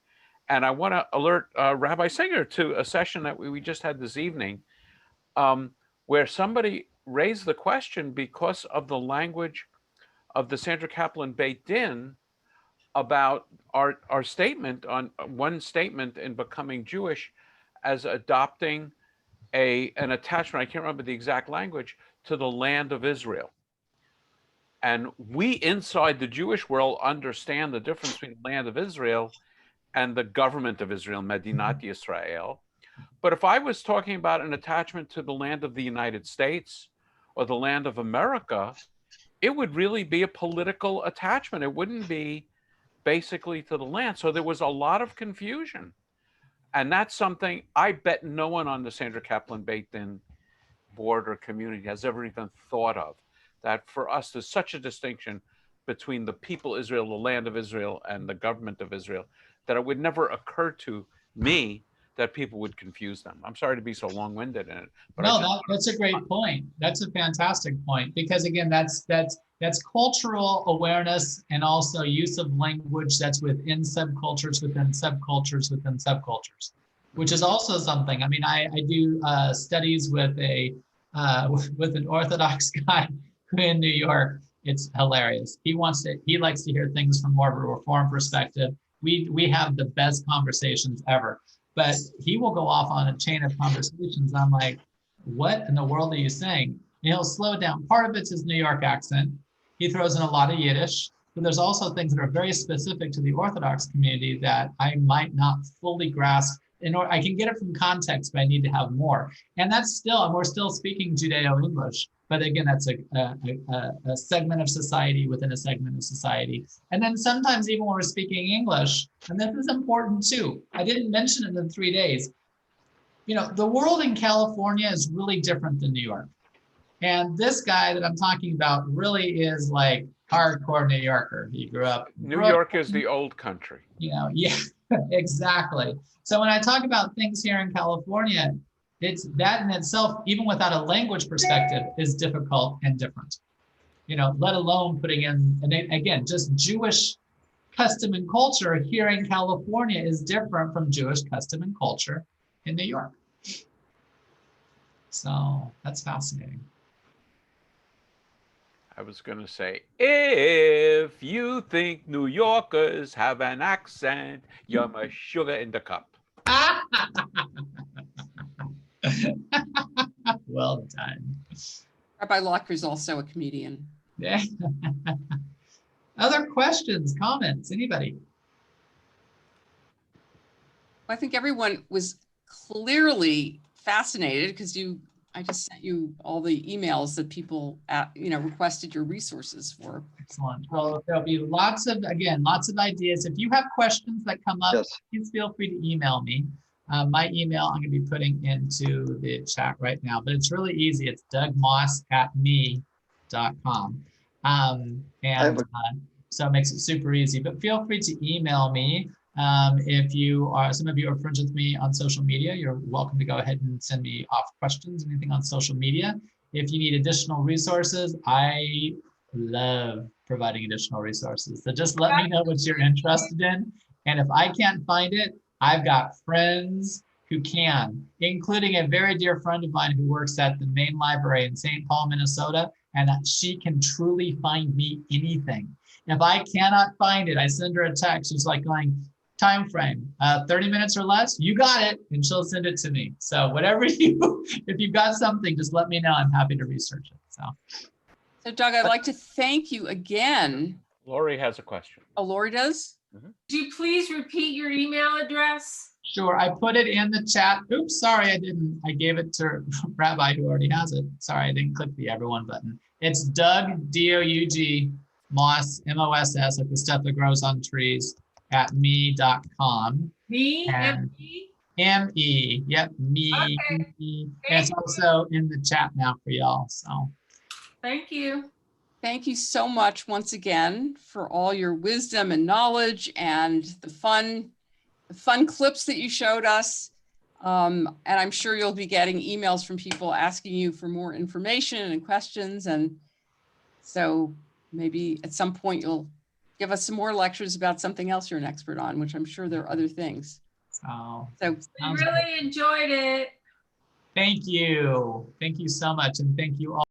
And I want to alert Rabbi Singer to a session that we just had this evening, where somebody raised the question because of the language of the Sandra Kaplan Beit Din about our statement on one statement in Becoming Jewish as adopting an attachment, I can't remember the exact language, to the land of Israel. And we inside the Jewish world understand the difference between the land of Israel and the government of Israel, Medinat Yisrael. But if I was talking about an attachment to the land of the United States or the land of America, it would really be a political attachment. It wouldn't be basically to the land. So there was a lot of confusion. And that's something I bet no one on the Sandra Kaplan Beit Din board or community has ever even thought of. That for us, there's such a distinction between the people Israel, the land of Israel, and the government of Israel, that it would never occur to me that people would confuse them. I'm sorry to be so long-winded in it. But no, that's a great point. That's a fantastic point, because again, that's That's cultural awareness and also use of language that's within subcultures, within subcultures, within subcultures, which is also something. I mean, I do studies with with an Orthodox guy in New York. It's hilarious. He likes to hear things from more of a Reform perspective. We have the best conversations ever, but he will go off on a chain of conversations. I'm like, what in the world are you saying? And he'll slow down. Part of it's his New York accent. He throws in a lot of Yiddish, but there's also things that are very specific to the Orthodox community that I might not fully grasp. I can get it from context, but I need to have more. And that's still, we're still speaking Judeo-English, but again, that's a segment of society within a segment of society. And then sometimes even when we're speaking English, and this is important too, I didn't mention it in 3 days. You know, the world in California is really different than New York. And this guy that I'm talking about really is like hardcore New Yorker. He grew up. New York is the old country. You know, yeah, exactly. So when I talk about things here in California, it's that in itself, even without a language perspective, is difficult and different. You know, let alone putting in, and again, just Jewish custom and culture here in California is different from Jewish custom and culture in New York. So that's fascinating. I was going to say, if you think New Yorkers have an accent, you're my sugar in the cup. Well done. Rabbi Locker is also a comedian. Yeah. Other questions, comments, anybody? I think everyone was clearly fascinated because I just sent you all the emails that people, requested your resources for. Excellent. Well, there'll be lots of ideas. If you have questions that come up, Yes. please feel free to email me. My email I'm going to be putting into the chat right now, but it's really easy. It's dougmoss@me.com. So it makes it super easy, but feel free to email me. If some of you are friends with me on social media, you're welcome to go ahead and send me off questions, anything on social media. If you need additional resources, I love providing additional resources. So just let me know what you're interested in. And if I can't find it, I've got friends who can, including a very dear friend of mine who works at the main library in St. Paul, Minnesota, and she can truly find me anything. If I cannot find it, I send her a text. She's like going, time frame, 30 minutes or less, you got it, and she'll send it to me. So whatever if you've got something, just let me know. I'm happy to research it. So Doug, I'd like to thank you again. Lori has a question. Oh, Lori does? Mm-hmm. Could you please repeat your email address? Sure, I put it in the chat. Oops, sorry, I didn't. I gave it to Rabbi who already has it. Sorry, I didn't click the everyone button. It's Doug, D-O-U-G, Moss, M-O-S-S, like the stuff that grows on trees, @me.com. Me, M-E? M-E, yep, me. Okay. And it's also in the chat now for y'all, so. Thank you. Thank you so much once again for all your wisdom and knowledge and the fun clips that you showed us. And I'm sure you'll be getting emails from people asking you for more information and questions. And so maybe at some point you'll give us some more lectures about something else you're an expert on, which I'm sure there are other things. So I really enjoyed it. thank you. Thank you so much. And thank you all.